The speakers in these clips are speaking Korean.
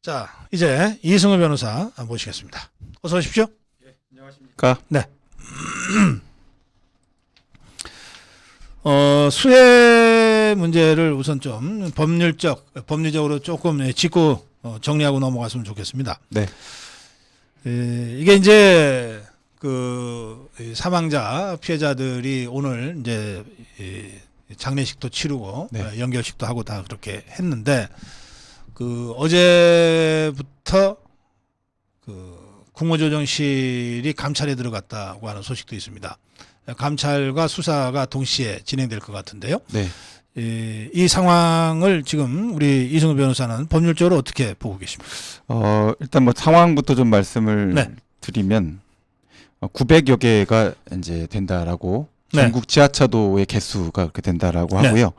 자, 이제 이승우 변호사 모시겠습니다. 어서 오십시오. 네, 안녕하십니까. 네. 수혜 문제를 우선 좀 법률적으로 조금 짚고 정리하고 넘어갔으면 좋겠습니다. 네. 이게 이제 그 사망자 피해자들이 오늘 이제 장례식도 치르고 네. 연결식도 하고 다 그렇게 했는데 그 어제부터 그 국무조정실이 감찰에 들어갔다고 하는 소식도 있습니다. 감찰과 수사가 동시에 진행될 것 같은데요. 네. 이 상황을 지금 우리 이승우 변호사는 법률적으로 어떻게 보고 계십니까? 일단 뭐 상황부터 좀 말씀을 네. 드리면 900여 개가 이제 된다라고 네. 전국 지하차도의 개수가 그렇게 된다라고 네. 하고요.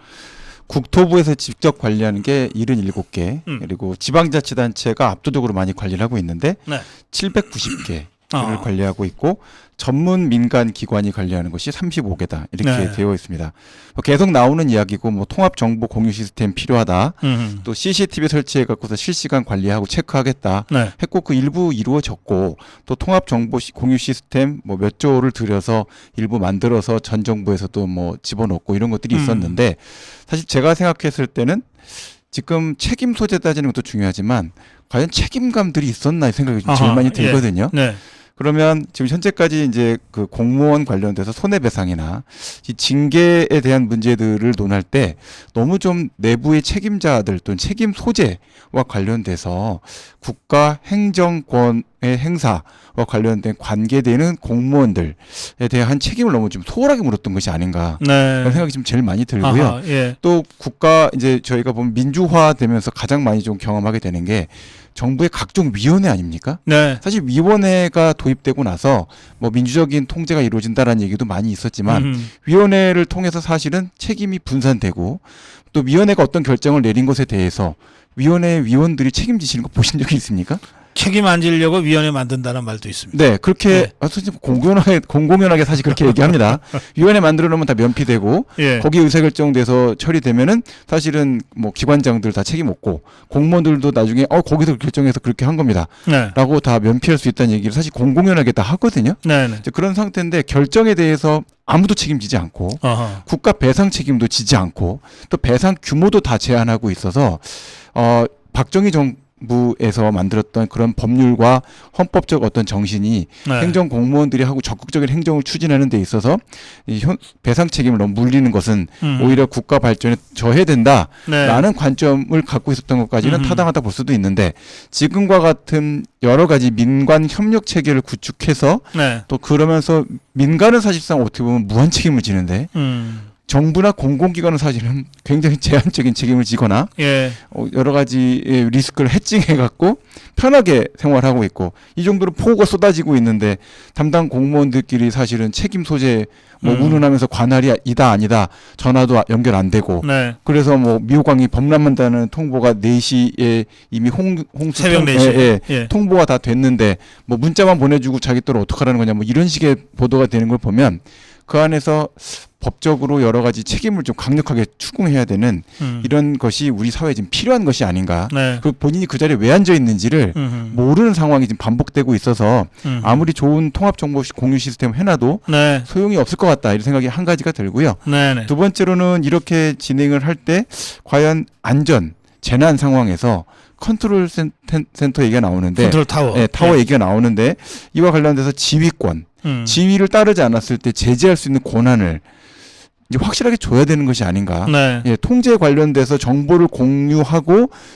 국토부에서 직접 관리하는 게 77개, 그리고 지방자치단체가 압도적으로 많이 관리를 하고 있는데 네. 790개를 관리하고 있고 전문 민간 기관이 관리하는 것이 35개다 이렇게 네. 되어 있습니다. 계속 나오는 이야기고 뭐 통합 정보 공유 시스템 필요하다. 또 CCTV 설치해 갖고서 실시간 관리하고 체크하겠다. 네. 했고 그 일부 이루어졌고 또 통합 정보 공유 시스템 뭐 몇 조를 들여서 일부 만들어서 전 정부에서도 뭐 집어넣고 이런 것들이 있었는데 사실 제가 생각했을 때는 지금 책임 소재 따지는 것도 중요하지만 과연 책임감들이 있었나 생각이 좀 제일 많이 들거든요. 예. 네. 그러면 지금 현재까지 이제 그 공무원 관련돼서 손해배상이나 이 징계에 대한 문제들을 논할 때 너무 좀 내부의 책임자들 또는 책임 소재와 관련돼서 국가 행정권의 행사와 관련된 관계되는 공무원들에 대한 책임을 너무 좀 소홀하게 물었던 것이 아닌가 네. 그런 생각이 좀 제일 많이 들고요. 아하, 예. 또 국가 이제 저희가 보면 민주화되면서 가장 많이 좀 경험하게 되는 게 정부의 각종 위원회 아닙니까? 네. 사실 위원회가 도입되고 나서 뭐 민주적인 통제가 이루어진다라는 얘기도 많이 있었지만 위원회를 통해서 사실은 책임이 분산되고 또 위원회가 어떤 결정을 내린 것에 대해서 위원회 위원들이 책임지시는 거 보신 적이 있습니까? 책임 안 지려고 위원회 만든다는 말도 있습니다. 네, 그렇게 네. 사실 공공연하게 사실 그렇게 얘기합니다. 위원회 만들어 놓으면 다 면피되고 예. 거기 의사결정돼서 처리되면은 사실은 뭐 기관장들 다 책임 없고 공무원들도 나중에 거기서 결정해서 그렇게 한 겁니다. 네. 라고 다 면피할 수 있다는 얘기를 사실 공공연하게 다 하거든요. 네. 네. 이제 그런 상태인데 결정에 대해서 아무도 책임지지 않고 어허. 국가 배상 책임도 지지 않고 또 배상 규모도 다 제한하고 있어서 박정희 정부에서 만들었던 그런 법률과 헌법적 어떤 정신이 네. 행정 공무원들이 하고 적극적인 행정을 추진하는 데 있어서 이 배상 책임을 너무 물리는 것은 오히려 국가 발전에 저해된다라는 네. 관점을 갖고 있었던 것까지는 음. 타당하다 볼 수도 있는데 지금과 같은 여러 가지 민관 협력 체계를 구축해서 네. 또 그러면서 민간은 사실상 어떻게 보면 무한 책임을 지는데 정부나 공공기관은 사실은 굉장히 제한적인 책임을 지거나 예. 여러 가지의 리스크를 해칭해 갖고 편하게 생활하고 있고 이 정도로 폭우가 쏟아지고 있는데 담당 공무원들끼리 사실은 책임 소재 뭐 운운하면서 관할이 이다 아니다 전화도 연결 안 되고 네. 그래서 뭐 미호강이 범람한다는 통보가 4시에 이미 홍수 새벽 4시에. 예. 통보가 다 됐는데 뭐 문자만 보내주고 자기 또는 어떡하라는 거냐 뭐 이런 식의 보도가 되는 걸 보면 그 안에서 법적으로 여러 가지 책임을 좀 강력하게 추궁해야 되는 이런 것이 우리 사회에 지금 필요한 것이 아닌가. 네. 그 본인이 그 자리에 왜 앉아 있는지를 모르는 상황이 지금 반복되고 있어서 아무리 좋은 통합 정보 공유 시스템을 해놔도 네. 소용이 없을 것 같다 이런 생각이 한 가지가 들고요. 네. 네. 두 번째로는 이렇게 진행을 할 때 과연 안전 재난 상황에서 컨트롤 센터 얘기가 나오는데 컨트롤 타워. 네, 타워 예. 얘기가 나오는데 이와 관련돼서 지휘권 지휘를 따르지 않았을 때 제재할 수 있는 권한을 이제 확실하게 줘야 되는 것이 아닌가. 네. 예, 통제 관련돼서 정보를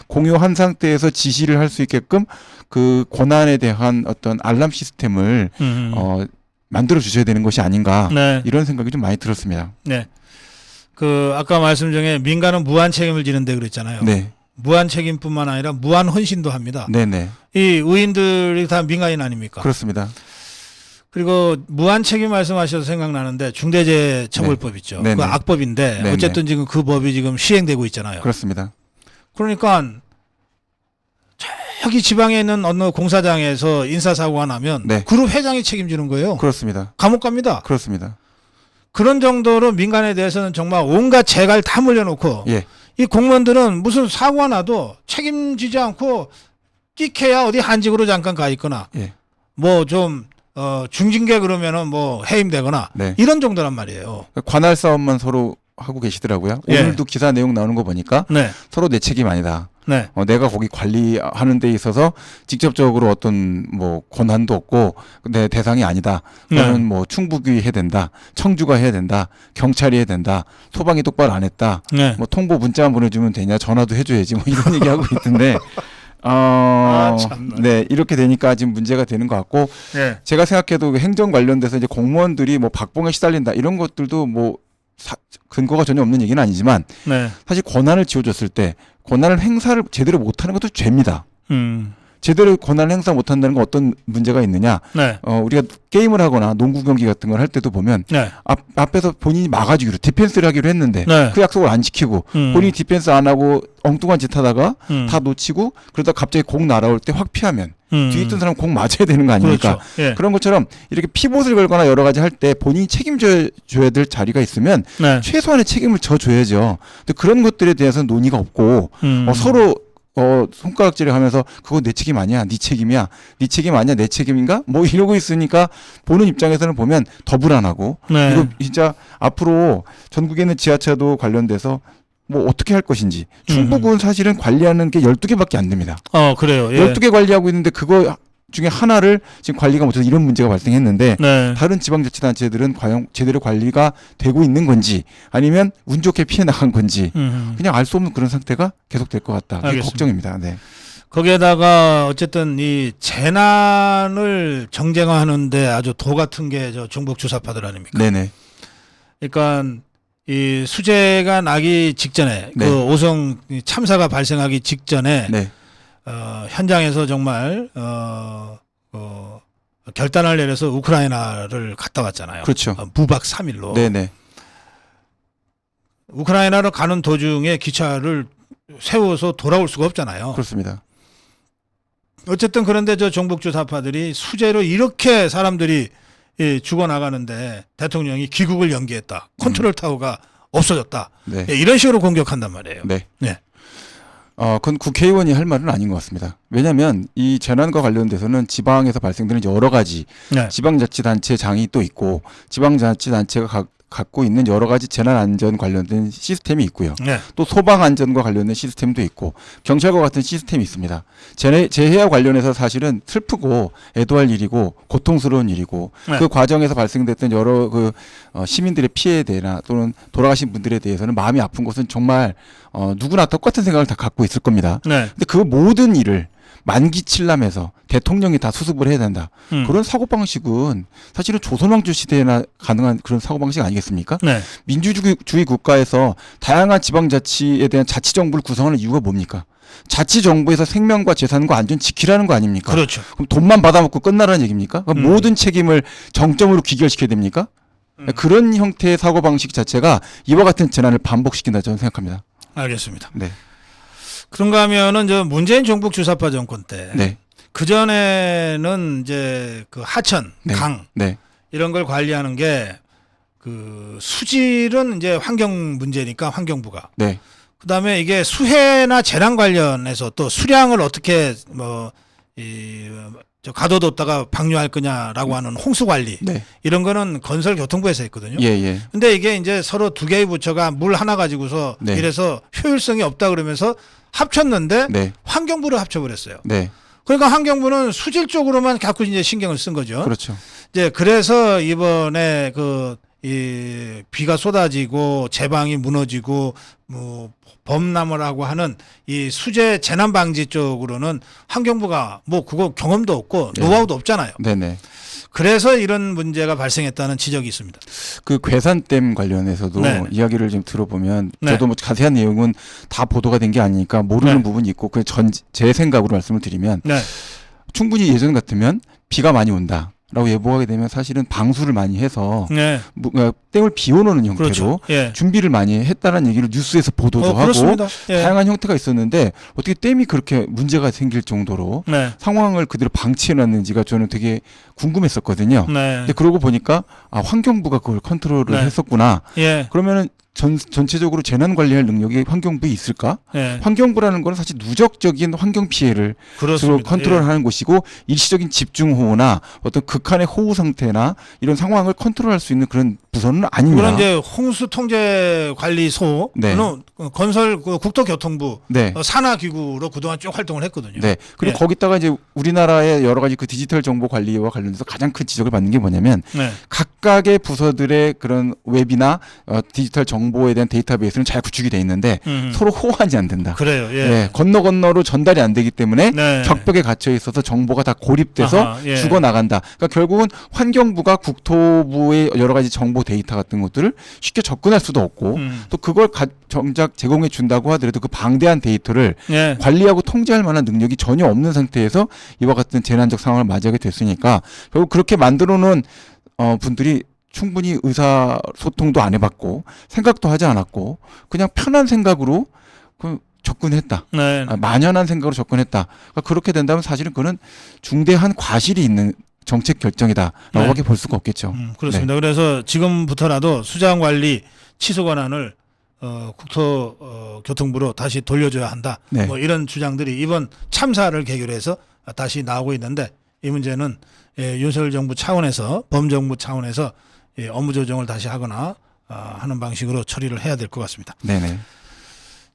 공유한 상태에서 지시를 할 수 있게끔 그 권한에 대한 어떤 알람 시스템을 만들어 주셔야 되는 것이 아닌가. 네. 이런 생각이 좀 많이 들었습니다. 네. 그 아까 말씀 중에 민간은 무한 책임을 지는데 그랬잖아요. 네, 무한 책임뿐만 아니라 무한 헌신도 합니다. 네, 네, 이 의원들이 다 민간인 아닙니까? 그렇습니다. 그리고 무한 책임 말씀하셔서 생각나는데 중대재해처벌법 있죠. 네, 그 네. 악법인데 네, 어쨌든 지금 그 법이 지금 시행되고 있잖아요. 그렇습니다. 그러니까 저기 지방에 있는 어느 공사장에서 인사사고가 나면 네. 그룹 회장이 책임지는 거예요. 그렇습니다. 감옥 갑니다. 그렇습니다. 그런 정도로 민간에 대해서는 정말 온갖 재갈 다 물려놓고 예, 이 공무원들은 무슨 사고가 나도 책임지지 않고 끼케야 어디 한직으로 잠깐 가 있거나 예. 뭐 좀 중징계 그러면은 뭐 해임되거나 네. 이런 정도란 말이에요. 관할 싸움만 서로 하고 계시더라고요. 예. 오늘도 기사 내용 나오는 거 보니까 네, 서로 내 책임 아니다. 네, 내가 거기 관리하는 데 있어서 직접적으로 어떤 뭐 권한도 없고 내 대상이 아니다. 그거는 뭐 충북이 해야 된다. 청주가 해야 된다. 경찰이 해야 된다. 소방이 똑바로 안 했다. 네. 뭐 통보 문자만 보내주면 되냐. 전화도 해줘야지. 뭐 이런 얘기하고 있던데. 참나. 네, 이렇게 되니까 지금 문제가 되는 것 같고, 네. 제가 생각해도 행정 관련돼서 이제 공무원들이 뭐 박봉에 시달린다 이런 것들도 뭐 근거가 전혀 없는 얘기는 아니지만 네. 사실 권한을 지어줬을 때 권한을 행사를 제대로 못하는 것도 죄입니다. 제대로 권한을 행사 못한다는 건 어떤 문제가 있느냐? 네. 우리가 게임을 하거나 농구 경기 같은 걸 할 때도 보면 네. 앞에서 본인이 막아주기로 디펜스를 하기로 했는데 네. 그 약속을 안 지키고 본인이 디펜스 안 하고 엉뚱한 짓 하다가 다 놓치고 그러다 갑자기 공 날아올 때 확 피하면 뒤에 있던 사람 공 맞아야 되는 거 아닙니까? 그렇죠. 예. 그런 것처럼 이렇게 피봇을 걸거나 여러 가지 할 때 본인이 책임져야 될 자리가 있으면 네. 최소한의 책임을 져줘야죠. 근데 그런 것들에 대해서는 논의가 없고 서로 손가락질을 하면서 그거 내 책임 아니야, 네 책임이야, 네 책임 아니야, 내 책임인가? 뭐 이러고 있으니까 보는 입장에서는 보면 더 불안하고 네. 이거 진짜 앞으로 전국에 있는 지하철도 관련돼서 뭐 어떻게 할 것인지 충북은 사실은 관리하는 게 12개밖에 안 됩니다. 그래요. 예. 12개 관리하고 있는데 그거 중에 하나를 지금 관리가 못해서 이런 문제가 발생했는데 네. 다른 지방자치단체들은 과연 제대로 관리가 되고 있는 건지 아니면 운 좋게 피해 나간 건지 그냥 알 수 없는 그런 상태가 계속될 것 같다. 그게 알겠습니다. 걱정입니다. 네. 거기에다가 어쨌든 이 재난을 정쟁화하는데 아주 도 같은 게 저 중북 주사파들 아닙니까? 네네. 그러니까 이 수재가 나기 직전에 네. 그 오송 참사가 발생하기 직전에 네. 현장에서 정말 결단을 내려서 우크라이나를 갔다 왔잖아요. 그렇죠. 무박 3일로. 네네. 우크라이나로 가는 도중에 기차를 세워서 돌아올 수가 없잖아요. 그렇습니다. 어쨌든 그런데 저 종북주사파들이 수재로 이렇게 사람들이 죽어나가는데 대통령이 귀국을 연기했다. 컨트롤 타워가 없어졌다. 네. 이런 식으로 공격한단 말이에요. 네. 네. 그건 국회의원이 할 말은 아닌 것 같습니다. 왜냐하면 이 재난과 관련돼서는 지방에서 발생되는 여러 가지 네. 지방자치단체장이 또 있고 지방자치단체가 갖고 있는 여러 가지 재난안전 관련된 시스템이 있고요. 네. 또 소방안전과 관련된 시스템도 있고 경찰과 같은 시스템이 있습니다. 재해와 관련해서 사실은 슬프고 애도할 일이고 고통스러운 일이고 네. 그 과정에서 발생됐던 여러 시민들의 피해에 대해나 또는 돌아가신 분들에 대해서는 마음이 아픈 것은 정말 누구나 똑같은 생각을 다 갖고 있을 겁니다. 네. 근데 그 모든 일을 만기칠람해서 대통령이 다 수습을 해야 된다. 그런 사고방식은 사실은 조선왕조 시대에나 가능한 그런 사고방식 아니겠습니까? 네. 민주주의 국가에서 다양한 지방자치에 대한 자치정부를 구성하는 이유가 뭡니까? 자치정부에서 생명과 재산과 안전 지키라는 거 아닙니까? 그렇죠. 그럼 돈만 받아먹고 끝나라는 얘기입니까? 그럼 모든 책임을 정점으로 귀결시켜야 됩니까? 그런 형태의 사고방식 자체가 이와 같은 재난을 반복시킨다 저는 생각합니다. 알겠습니다. 네. 그런가 하면은 저 문재인 종북 주사파 정권 때 네. 그 전에는 이제 그 하천, 네. 강 네. 이런 걸 관리하는 게 그 수질은 이제 환경 문제니까 환경부가. 네. 그다음에 이게 수해나 재난 관련해서 또 수량을 어떻게 저 가둬뒀다가 방류할 거냐라고 하는 홍수 관리 네. 이런 거는 건설교통부에서 했거든요. 예, 예. 근데 이게 이제 서로 두 개의 부처가 물 하나 가지고서 네. 이래서 효율성이 없다 그러면서 합쳤는데 네. 환경부를 합쳐버렸어요. 네. 그러니까 환경부는 수질 쪽으로만 자꾸 이제 신경을 쓴 거죠. 그렇죠. 이제 그래서 이번에 이 비가 쏟아지고 제방이 무너지고 뭐 범람을 하는 이 수재 재난 방지 쪽으로는 환경부가 뭐 그거 경험도 없고 네. 노하우도 없잖아요. 네네. 그래서 이런 문제가 발생했다는 지적이 있습니다. 그 괴산댐 관련해서도 네. 이야기를 좀 들어보면 네. 저도 뭐 자세한 내용은 다 보도가 된 게 아니니까 모르는 네. 부분이 있고 제 생각으로 말씀을 드리면 네. 충분히 예전 같으면 비가 많이 온다. 라고 예보하게 되면 사실은 방수를 많이 해서 네. 댐을 비워놓는 형태로 그렇죠. 예. 준비를 많이 했다는 얘기를 뉴스에서 보도도 하고 그렇습니다. 예. 다양한 형태가 있었는데 어떻게 댐이 그렇게 문제가 생길 정도로 네. 상황을 그대로 방치해놨는지가 저는 되게 궁금했었거든요. 네. 근데 그러고 보니까 환경부가 그걸 컨트롤을 네. 했었구나. 예. 그러면은 전체적으로 재난 관리할 능력이 환경부에 있을까? 예. 환경부라는 거는 사실 누적적인 환경 피해를 주로 그렇습니다. 컨트롤하는 곳이고 일시적인 집중호우나 어떤 극한의 호우 상태나 이런 상황을 컨트롤할 수 있는 그런 부서는 아닙니다. 그런 이제 홍수통제관리소는 네. 건설 국토교통부 네. 산하기구로 그동안 쭉 활동을 했거든요. 네. 그리고 예. 거기다가 이제 우리나라의 여러 가지 그 디지털 정보 관리와 관련해서 가장 큰 지적을 받는 게 뭐냐면 네. 각각의 부서들의 그런 웹이나 디지털 정보에 대한 데이터베이스는 잘 구축이 돼 있는데 서로 호환이 안 된다. 그래요. 예. 네. 건너로 전달이 안 되기 때문에 네. 격벽에 갇혀 있어서 정보가 다 고립돼서 아하, 예. 죽어 나간다. 그러니까 결국은 환경부가 국토부의 여러 가지 정보 데이터 같은 것들을 쉽게 접근할 수도 없고 또 그걸 정작 제공해 준다고 하더라도 그 방대한 데이터를 예. 관리하고 통제할 만한 능력이 전혀 없는 상태에서 이와 같은 재난적 상황을 맞이하게 됐으니까 결국 그렇게 만들어 놓은 분들이 충분히 의사소통도 안 해봤고 생각도 하지 않았고 그냥 편한 생각으로 접근했다. 네. 만연한 생각으로 접근했다. 그러니까 그렇게 된다면 사실은 그는 중대한 과실이 있는 정책 결정이다라고 네. 밖에 볼 수가 없겠죠. 그렇습니다. 그래서 지금부터라도 수장관리 취소 권한을 국토교통부로 다시 돌려줘야 한다. 네. 뭐 이런 주장들이 이번 참사를 계기로 해서 다시 나오고 있는데 이 문제는 윤석열 정부 차원에서 범정부 차원에서 업무 조정을 다시 하거나 하는 방식으로 처리를 해야 될 것 같습니다. 네네.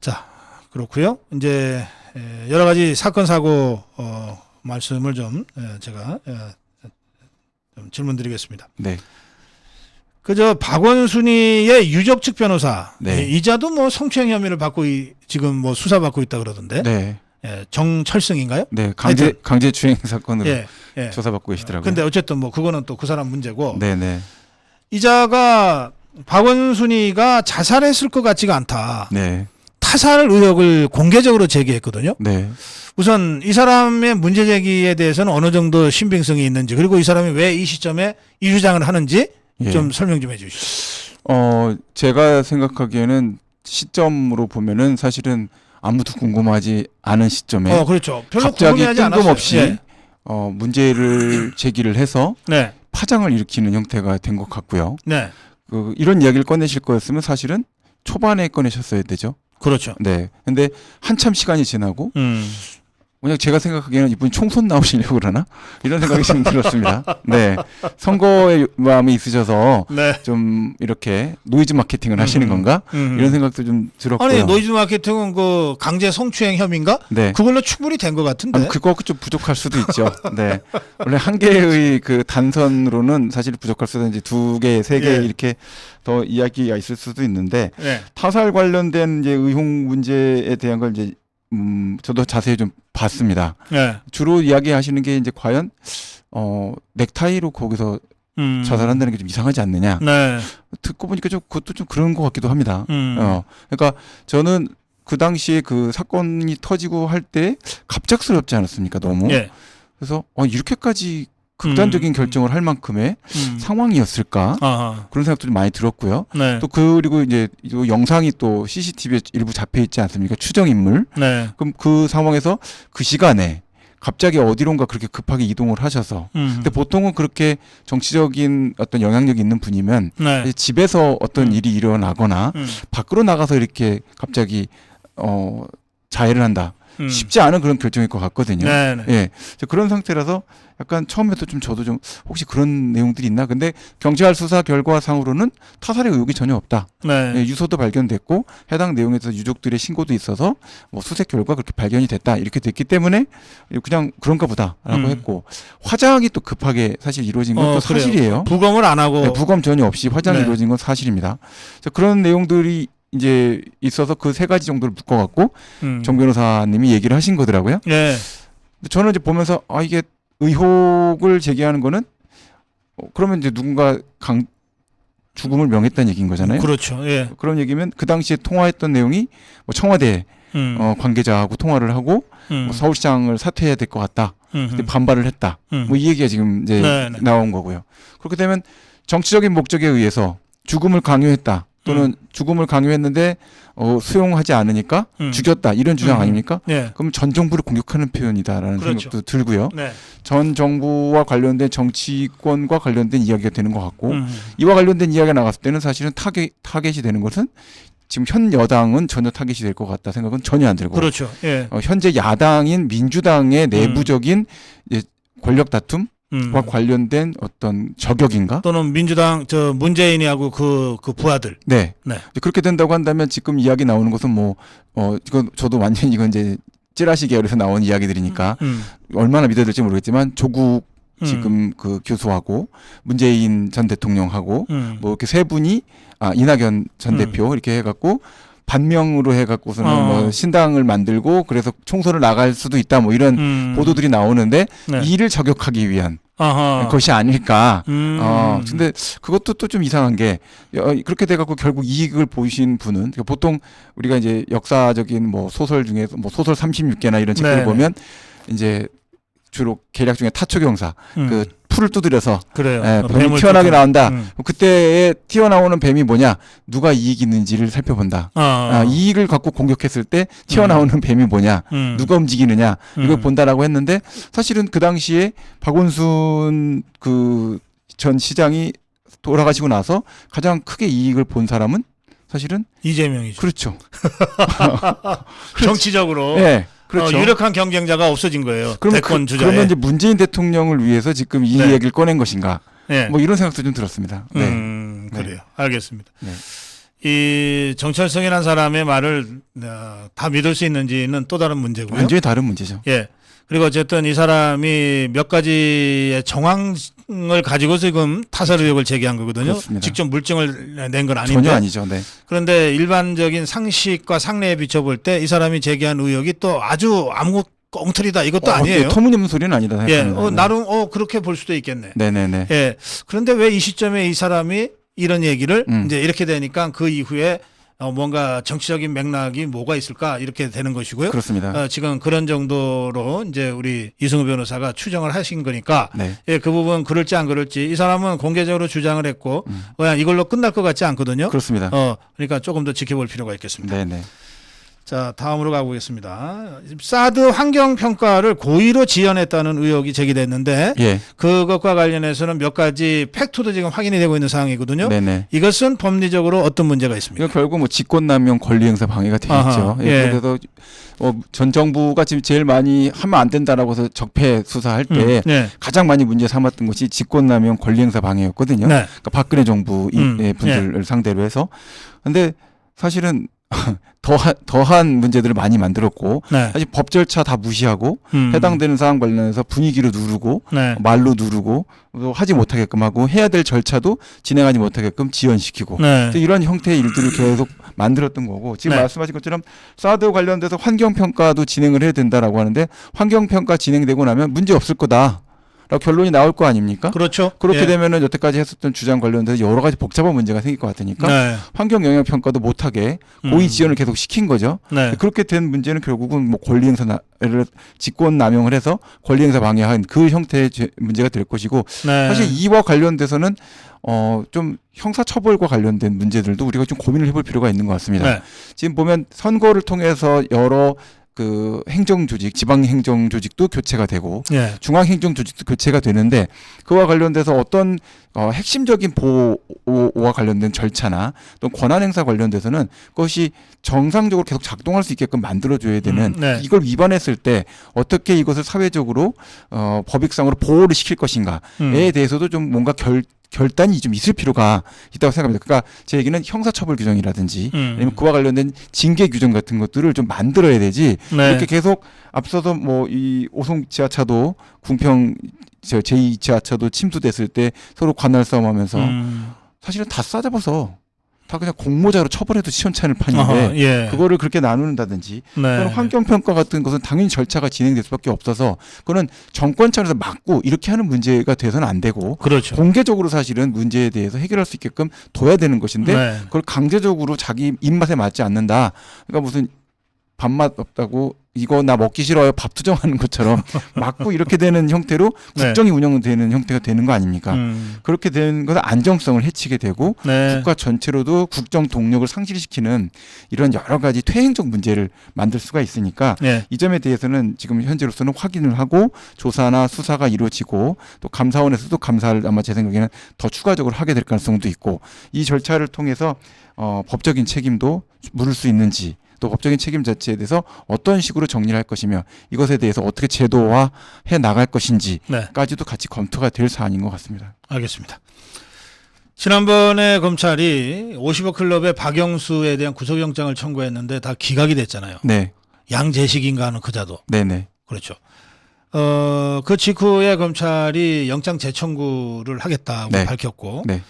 자, 그렇고요. 이제 여러 가지 사건 사고 말씀을 좀 제가 좀 질문드리겠습니다. 네. 그저 박원순이의 유족 측 변호사 네. 이자도 뭐 성추행 혐의를 받고 지금 뭐 수사받고 있다 그러던데. 네. 정철승인가요? 네. 하여튼. 강제추행 사건으로 예. 예. 조사받고 계시더라고요. 근데 어쨌든 뭐 그거는 또 그 사람 문제고. 네네. 이자가 박원순이가 자살했을 것 같지가 않다. 네. 타살 의혹을 공개적으로 제기했거든요. 네. 우선 이 사람의 문제 제기에 대해서는 어느 정도 신빙성이 있는지 그리고 이 사람이 왜 이 시점에 이 주장을 하는지 예. 좀 설명 좀 해주시죠. 제가 생각하기에는 시점으로 보면은 사실은 아무도 궁금하지 않은 시점에 그렇죠. 별로 갑자기 궁금해하지 않았어요. 뜬금없이 예. 문제를 제기를 해서 네, 파장을 일으키는 형태가 된 것 같고요. 네, 이런 이야기를 꺼내실 거였으면 사실은 초반에 꺼내셨어야 되죠. 그렇죠. 네. 근데 한참 시간이 지나고 음. 그냥 제가 생각하기에는 이분이 총선 나오시려고 그러나 이런 생각이 좀 들었습니다. 네. 선거의 마음이 있으셔서 네. 좀 이렇게 노이즈 마케팅을 하시는 건가? 이런 생각도 좀 들었고요. 아니 노이즈 마케팅은 그 강제 성추행 혐의인가? 네. 그걸로 충분히 된 것 같은데. 그거 좀 부족할 수도 있죠. 네. 원래 한 개의 그 단선으로는 사실 부족할 수도 이제 두 개, 세 개 예. 이렇게 더 이야기가 있을 수도 있는데 네. 타살 관련된 이제 의혹 문제에 대한 걸 이제 저도 자세히 좀 봤습니다. 네. 주로 이야기하시는 게 이제 과연 넥타이로 거기서 자살한다는 게 좀 이상하지 않느냐. 네. 듣고 보니까 좀 그것도 좀 그런 것 같기도 합니다. 그러니까 저는 그 당시에 그 사건이 터지고 할 때 갑작스럽지 않았습니까? 너무. 예. 그래서 이렇게까지 극단적인 결정을 할 만큼의 상황이었을까? 아하. 그런 생각도 좀 많이 들었고요. 네. 또 그리고 이제 이 영상이 또 CCTV에 일부 잡혀 있지 않습니까? 추정 인물. 네. 그럼 그 상황에서 그 시간에 갑자기 어디론가 그렇게 급하게 이동을 하셔서 근데 보통은 그렇게 정치적인 어떤 영향력이 있는 분이면 네. 집에서 어떤 일이 일어나거나 밖으로 나가서 이렇게 갑자기 자해를 한다. 쉽지 않은 그런 결정일 것 같거든요. 네. 네. 예. 그런 상태라서 약간 처음에도 좀 저도 좀 혹시 그런 내용들이 있나? 근데 경찰 수사 결과상으로는 타살의 의혹이 전혀 없다. 네. 예, 유서도 발견됐고 해당 내용에서 유족들의 신고도 있어서 뭐 수색 결과 그렇게 발견이 됐다. 이렇게 됐기 때문에 그냥 그런가 보다라고 했고 화장이 또 급하게 사실 이루어진 건 또 사실이에요. 부검을 안 하고 네, 부검 전혀 없이 화장이 네. 이루어진 건 사실입니다. 그런 내용들이 이제 있어서 그 세 가지 정도를 묶어갖고 정 변호사님이 얘기를 하신 거더라고요. 예. 저는 이제 보면서 이게 의혹을 제기하는 거는 그러면 이제 누군가 죽음을 명했다는 얘기인 거잖아요. 그렇죠. 예. 그런 얘기면 그 당시에 통화했던 내용이 뭐 청와대 관계자하고 통화를 하고 뭐 서울시장을 사퇴해야 될 것 같다. 근데 반발을 했다. 뭐 이 얘기가 지금 이제 네네. 나온 거고요. 그렇게 되면 정치적인 목적에 의해서 죽음을 강요했다. 또는 죽음을 강요했는데 수용하지 않으니까 죽였다 이런 주장 아닙니까? 네. 그럼 전 정부를 공격하는 표현이다라는 그렇죠. 생각도 들고요. 네. 전 정부와 관련된 정치권과 관련된 이야기가 되는 것 같고 이와 관련된 이야기가 나갔을 때는 사실은 타겟이 되는 것은 지금 현 여당은 전혀 타겟이 될 것 같다 생각은 전혀 안 들고 그렇죠. 예. 현재 야당인 민주당의 내부적인 이제 권력 다툼과 관련된 어떤 저격인가? 또는 민주당 문재인이하고 그 부하들. 네. 네. 그렇게 된다고 한다면 지금 이야기 나오는 것은 이건 저도 완전히 이건 이제 찌라시 계열에서 나온 이야기들이니까 얼마나 믿어야 될지 모르겠지만 조국 지금 그 교수하고 문재인 전 대통령하고 뭐 이렇게 세 분이 이낙연 전 대표 이렇게 해갖고 반명으로 해갖고서는 뭐 신당을 만들고 그래서 총선을 나갈 수도 있다 뭐 이런 보도들이 나오는데 네. 이를 저격하기 위한 아하. 것이 아닐까. 근데 그것도 또 좀 이상한 게 그렇게 돼갖고 결국 이익을 보신 분은 그러니까 보통 우리가 이제 역사적인 뭐 소설 중에서 뭐 소설 36개나 이런 책들을 네네. 보면 이제 주로 계략 중에 타초경사 그 풀을 두드려서 그래요. 뱀이 튀어나오게 나온다. 그때 튀어나오는 뱀이 뭐냐? 누가 이익이 있는지를 살펴본다. 이익을 갖고 공격했을 때 튀어나오는 뱀이 뭐냐? 누가 움직이느냐? 이걸 본다라고 했는데 사실은 그 당시에 박원순 그 전 시장이 돌아가시고 나서 가장 크게 이익을 본 사람은 사실은 이재명이죠. 그렇죠. 정치적으로 네. 그렇죠. 유력한 경쟁자가 없어진 거예요. 대권 주자에. 그러면 이제 문재인 대통령을 위해서 지금 이 네. 얘기를 꺼낸 것인가? 네. 뭐 이런 생각도 좀 들었습니다. 네. 그래요. 알겠습니다. 네. 이 정철성이라는 사람의 말을 다 믿을 수 있는지는 또 다른 문제고요. 완전히 다른 문제죠. 예. 그리고 어쨌든 이 사람이 몇 가지의 정황을 가지고 지금 타살 의혹을 제기한 거거든요. 그렇습니다. 직접 물증을 낸 건 아닌데. 전혀 아니죠. 네. 그런데 일반적인 상식과 상례에 비춰볼 때 이 사람이 제기한 의혹이 또 아주 아무 엉터리다 이것도 아니에요. 터무니없는 소리는 아니다 예, 생각합니다. 네. 나름 그렇게 볼 수도 있겠네. 네네네. 예. 그런데 왜 이 시점에 이 사람이 이런 얘기를 이제 이렇게 되니까 그 이후에 뭔가 정치적인 맥락이 뭐가 있을까 이렇게 되는 것이고요. 그렇습니다. 지금 그런 정도로 이제 우리 이승우 변호사가 추정을 하신 거니까 네. 예, 그 부분 그럴지 안 그럴지 이 사람은 공개적으로 주장을 했고 그냥 이걸로 끝날 것 같지 않거든요. 그렇습니다. 그러니까 조금 더 지켜볼 필요가 있겠습니다. 네네. 자, 다음으로 가보겠습니다. 사드 환경평가를 고의로 지연했다는 의혹이 제기됐는데 예. 그것과 관련해서는 몇 가지 팩트도 지금 확인이 되고 있는 상황이거든요. 네네. 이것은 법리적으로 어떤 문제가 있습니까? 이건 결국 뭐 직권남용 권리행사 방해가 되겠죠. 아하, 예. 그래서 전 정부가 지금 제일 많이 하면 안 된다라고 해서 적폐 수사할 때 네. 가장 많이 문제 삼았던 것이 직권남용 권리행사 방해였거든요. 네. 그러니까 박근혜 정부 네. 분들을 상대로 해서. 근데 사실은 더한 문제들을 많이 만들었고 네. 사실 법 절차 다 무시하고 해당되는 사안 관련해서 분위기로 누르고 네. 말로 누르고 또 하지 못하게끔 하고 해야 될 절차도 진행하지 못하게끔 지연시키고 네. 이런 형태의 일들을 계속 만들었던 거고 지금 네. 말씀하신 것처럼 사드 관련돼서 환경평가도 진행을 해야 된다라고 하는데 환경평가 진행되고 나면 문제 없을 거다. 라고 결론이 나올 거 아닙니까? 그렇죠. 그렇게 예. 되면은 여태까지 했었던 주장 관련돼서 여러 가지 복잡한 문제가 생길 것 같으니까 네. 환경 영향 평가도 못하게 고의 지연을 계속 시킨 거죠. 네. 그렇게 된 문제는 결국은 뭐 권리행사를 직권 남용을 해서 권리행사 방해한 그 형태의 문제가 될 것이고 네. 사실 이와 관련돼서는 좀 형사처벌과 관련된 문제들도 우리가 좀 고민을 해볼 필요가 있는 것 같습니다. 네. 지금 보면 선거를 통해서 여러 그 행정조직, 지방행정조직도 교체가 되고 예. 중앙행정조직도 교체가 되는데 그와 관련돼서 어떤 핵심적인 보호와 관련된 절차나 또 권한행사 관련돼서는 그것이 정상적으로 계속 작동할 수 있게끔 만들어줘야 되는 네. 이걸 위반했을 때 어떻게 이것을 사회적으로 법익상으로 보호를 시킬 것인가에 대해서도 좀 뭔가 결단이 좀 있을 필요가 있다고 생각합니다. 그러니까 제 얘기는 형사처벌 규정이라든지 아니면 그와 관련된 징계 규정 같은 것들을 좀 만들어야 되지 네. 이렇게 계속 앞서서 뭐 이 오송 지하차도 궁평 제2 지하차도 침수됐을 때 서로 관할 싸움하면서 사실은 다 싸잡아서 다 그냥 공모자로 처벌해도 시원찮을 판인데 아하, 예. 그거를 그렇게 나누는다든지 네. 또는 환경평가 같은 것은 당연히 절차가 진행될 수밖에 없어서 그거는 정권 차원에서 막고 이렇게 하는 문제가 돼서는 안 되고 그렇죠. 공개적으로 사실은 문제에 대해서 해결할 수 있게끔 둬야 되는 것인데 네. 그걸 강제적으로 자기 입맛에 맞지 않는다. 그러니까 무슨 밥맛 없다고 이거 나 먹기 싫어요 밥 투정하는 것처럼 맞고 이렇게 되는 형태로 네. 국정이 운영되는 형태가 되는 거 아닙니까? 그렇게 되는 것은 안정성을 해치게 되고 네. 국가 전체로도 국정 동력을 상실시키는 이런 여러 가지 퇴행적 문제를 만들 수가 있으니까 네. 이 점에 대해서는 지금 현재로서는 확인을 하고 조사나 수사가 이루어지고 또 감사원에서도 감사를 아마 제 생각에는 더 추가적으로 하게 될 가능성도 있고 이 절차를 통해서 법적인 책임도 물을 수 있는지 또 법적인 책임 자체에 대해서 어떤 식으로 정리를 할 것이며 이것에 대해서 어떻게 제도화해 나갈 것인지까지도 같이 검토가 될 사안인 것 같습니다. 알겠습니다. 지난번에 검찰이 50억 클럽의 박영수에 대한 구속영장을 청구했는데 다 기각이 됐잖아요. 네, 양재식인가 하는 그자도. 네네, 그렇죠. 그 직후에 검찰이 영장 재청구를 하겠다고 네. 밝혔고, 네,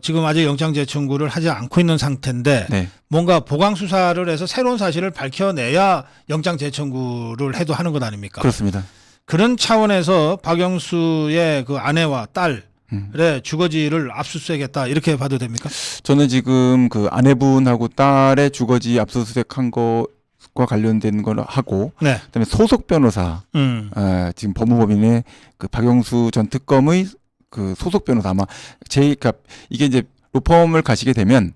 지금 아직 영장 재청구를 하지 않고 있는 상태인데, 네. 뭔가 보강 수사를 해서 새로운 사실을 밝혀내야 영장 재청구를 해도 하는 것 아닙니까? 그렇습니다. 그런 차원에서 박영수의 그 아내와 딸의 주거지를 압수수색했다 이렇게 봐도 됩니까? 저는 지금 그 아내분하고 딸의 주거지 압수수색한 것과 관련된 걸 하고, 네. 그다음에 소속 변호사, 지금 법무법인의 그 박영수 전 특검의 그 소속 변호사 아마 그러니까 이게 이제 로펌을 가시게 되면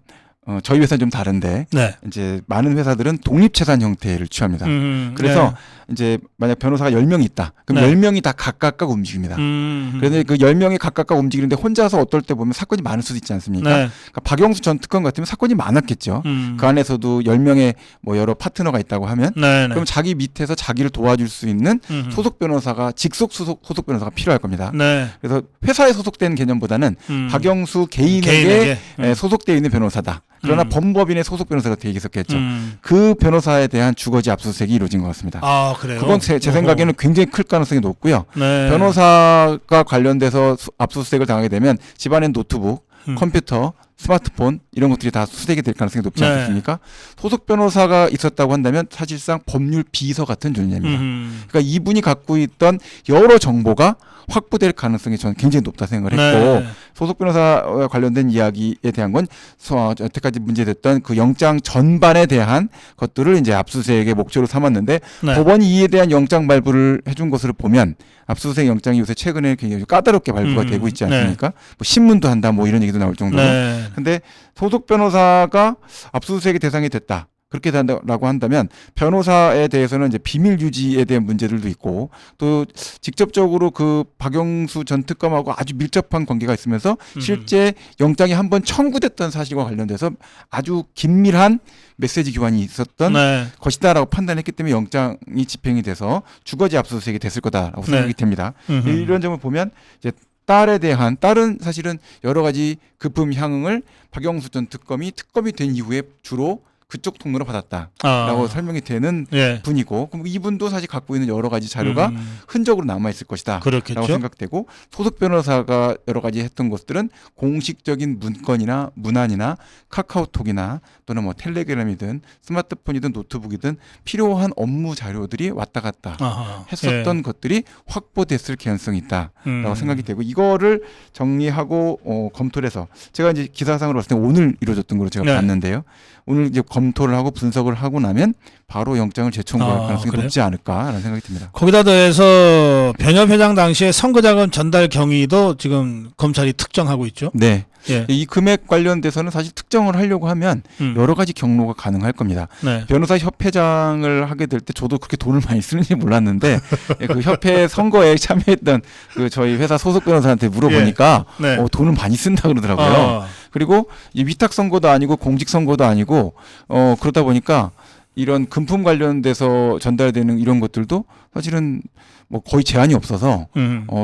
저희 회사는 좀 다른데 네. 이제 많은 회사들은 독립재산 형태를 취합니다. 그래서 이제 만약 변호사가 10명이 있다. 그럼 네. 10명이 다 각각 움직입니다. 그런데 그 10명이 각각 움직이는데 혼자서 어떨 때 보면 사건이 많을 수도 있지 않습니까? 네. 그러니까 박영수 전 특검 같으면 사건이 많았겠죠. 그 안에서도 10명의 뭐 여러 파트너가 있다고 하면 네. 그럼 자기 밑에서 자기를 도와줄 수 있는 소속 변호사가 직속 소속 변호사가 필요할 겁니다. 네. 그래서 회사에 소속된 개념보다는 박영수 개인에게 소속되어 있는 변호사다. 그러나 법무법인의 소속 변호사가 되어 있었겠죠. 그 변호사에 대한 주거지 압수수색이 이루어진 것 같습니다. 아, 그래요? 그건 제 생각에는 굉장히 클 가능성이 높고요. 네. 변호사가 관련돼서 압수수색을 당하게 되면 집안의 노트북, 컴퓨터, 스마트폰 이런 것들이 다 수색이 될 가능성이 높지 네. 않겠습니까? 소속 변호사가 있었다고 한다면 사실상 법률 비서 같은 존재입니다. 그러니까 이분이 갖고 있던 여러 정보가 확보될 가능성이 저는 굉장히 높다 생각을 했고, 네. 소속 변호사와 관련된 이야기에 대한 건 여태까지 문제됐던 그 영장 전반에 대한 것들을 이제 압수수색의 목적으로 삼았는데 네. 법원이 이에 대한 영장 발부를 해준 것으로 보면 압수수색 영장이 요새 최근에 굉장히 까다롭게 발부가 되고 있지 않습니까? 뭐 신문도 한다 뭐 이런 얘기도 나올 정도로. 네. 근데 소속 변호사가 압수수색의 대상이 됐다. 그렇게 된다라고 한다면 변호사에 대해서는 이제 비밀 유지에 대한 문제들도 있고 또 직접적으로 그 박영수 전 특검하고 아주 밀접한 관계가 있으면서 실제 영장이 한번 청구됐던 사실과 관련돼서 아주 긴밀한 메시지 교환이 있었던 네. 것이다라고 판단했기 때문에 영장이 집행이 돼서 주거지 압수수색이 됐을 거다라고 생각이 됩니다. 이런 점을 보면 이제 딸은 사실은 여러 가지 금품 향응을 박영수 전 특검이 된 이후에 주로 그쪽 통로로 받았다라고 설명이 되는 분이고, 그럼 이분도 사실 갖고 있는 여러 가지 자료가 흔적으로 남아 있을 것이다라고 그렇겠죠. 생각되고, 소속 변호사가 여러 가지 했던 것들은 공식적인 문건이나 문안이나 카카오톡이나 또는 뭐 텔레그램이든 스마트폰이든 노트북이든 필요한 업무 자료들이 왔다 갔다 했었던 것들이 확보됐을 개연성이 있다라고 생각이 되고, 이거를 정리하고 검토를 해서 제가 이제 기사상으로 봤을 때 오늘 이루어졌던 걸로 제가 봤는데요. 오늘 이제 검토를 하고 분석을 하고 나면 바로 영장을 재청구할 가능성이 높지 않을까라는 생각이 듭니다. 거기다 더해서 변협 회장 당시에 선거자금 전달 경위도 지금 검찰이 특정하고 있죠. 네. 예. 이 금액 관련돼서는 사실 특정을 하려고 하면 여러 가지 경로가 가능할 겁니다. 네. 변호사 협회장을 하게 될 때 저도 그렇게 돈을 많이 쓰는지 몰랐는데 그 협회 선거에 참여했던 그 저희 회사 소속 변호사한테 물어보니까 네. 돈을 많이 쓴다 그러더라고요. 그리고 이 위탁 선거도 아니고 공직 선거도 아니고 그러다 보니까 이런 금품 관련돼서 전달되는 이런 것들도 사실은 뭐 거의 제한이 없어서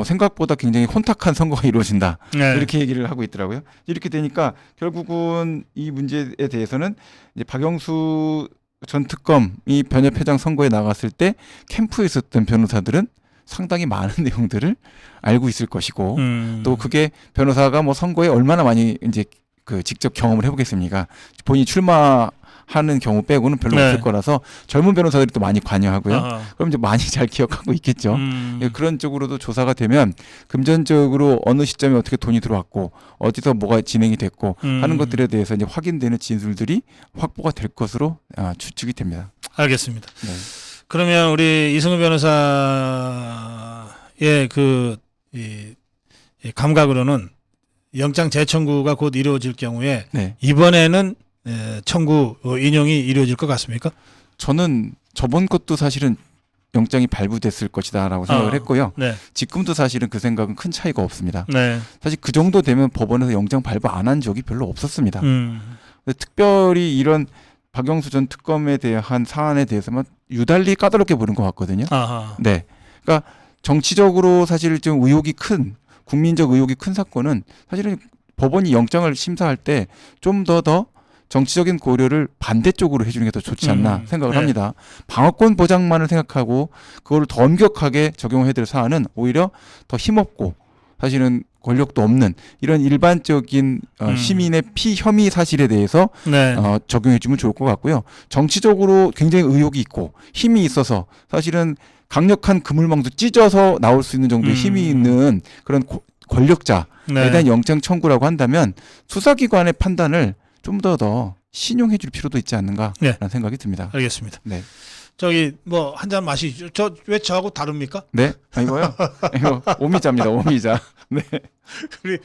생각보다 굉장히 혼탁한 선거가 이루어진다. 네. 이렇게 얘기를 하고 있더라고요. 이렇게 되니까 결국은 이 문제에 대해서는 이제 박영수 전 특검이 변협회장 선거에 나갔을 때 캠프에 있었던 변호사들은 상당히 많은 내용들을 알고 있을 것이고 또 그게 변호사가 뭐 선거에 얼마나 많이 이제 그 직접 경험을 해보겠습니까? 본인이 출마하는 경우 빼고는 별로 없을 거라서 젊은 변호사들이 또 많이 관여하고요. 그럼 이제 많이 잘 기억하고 있겠죠. 그런 쪽으로도 조사가 되면 금전적으로 어느 시점에 어떻게 돈이 들어왔고 어디서 뭐가 진행이 됐고 하는 것들에 대해서 이제 확인되는 진술들이 확보가 될 것으로 추측이 됩니다. 알겠습니다. 네. 그러면 우리 이승우 변호사의 이 감각으로는 영장 재청구가 곧 이루어질 경우에 네. 이번에는 청구 인용이 이루어질 것 같습니까? 저는 저번 것도 사실은 영장이 발부됐을 것이다라고 생각을 했고요. 네. 지금도 사실은 그 생각은 큰 차이가 없습니다. 네. 사실 그 정도 되면 법원에서 영장 발부 안 한 적이 별로 없었습니다. 근데 특별히 이런 박영수 전 특검에 대한 사안에 대해서만 유달리 까다롭게 보는 것 같거든요. 아하. 네. 그러니까 정치적으로 사실 좀 의혹이 큰, 국민적 의혹이 큰 사건은 사실은 법원이 영장을 심사할 때 좀 더 정치적인 고려를 반대쪽으로 해주는 게 더 좋지 않나 생각을 네. 합니다. 방어권 보장만을 생각하고 그거를 더 엄격하게 적용해야 될 사안은 오히려 더 힘없고 사실은 권력도 없는 이런 일반적인 시민의 피혐의 사실에 대해서 네. 적용해주면 좋을 것 같고요. 정치적으로 굉장히 의혹이 있고 힘이 있어서 사실은 강력한 그물망도 찢어서 나올 수 있는 정도의 힘이 있는 그런 권력자에 네. 대한 영장 청구라고 한다면 수사기관의 판단을 좀 더 신용해 줄 필요도 있지 않는가라는 네. 생각이 듭니다. 알겠습니다. 네. 저기 뭐 한 잔 마시죠. 저 왜 저하고 다릅니까? 네? 이거요? 이거 오미자입니다. 오미자. 네. 우리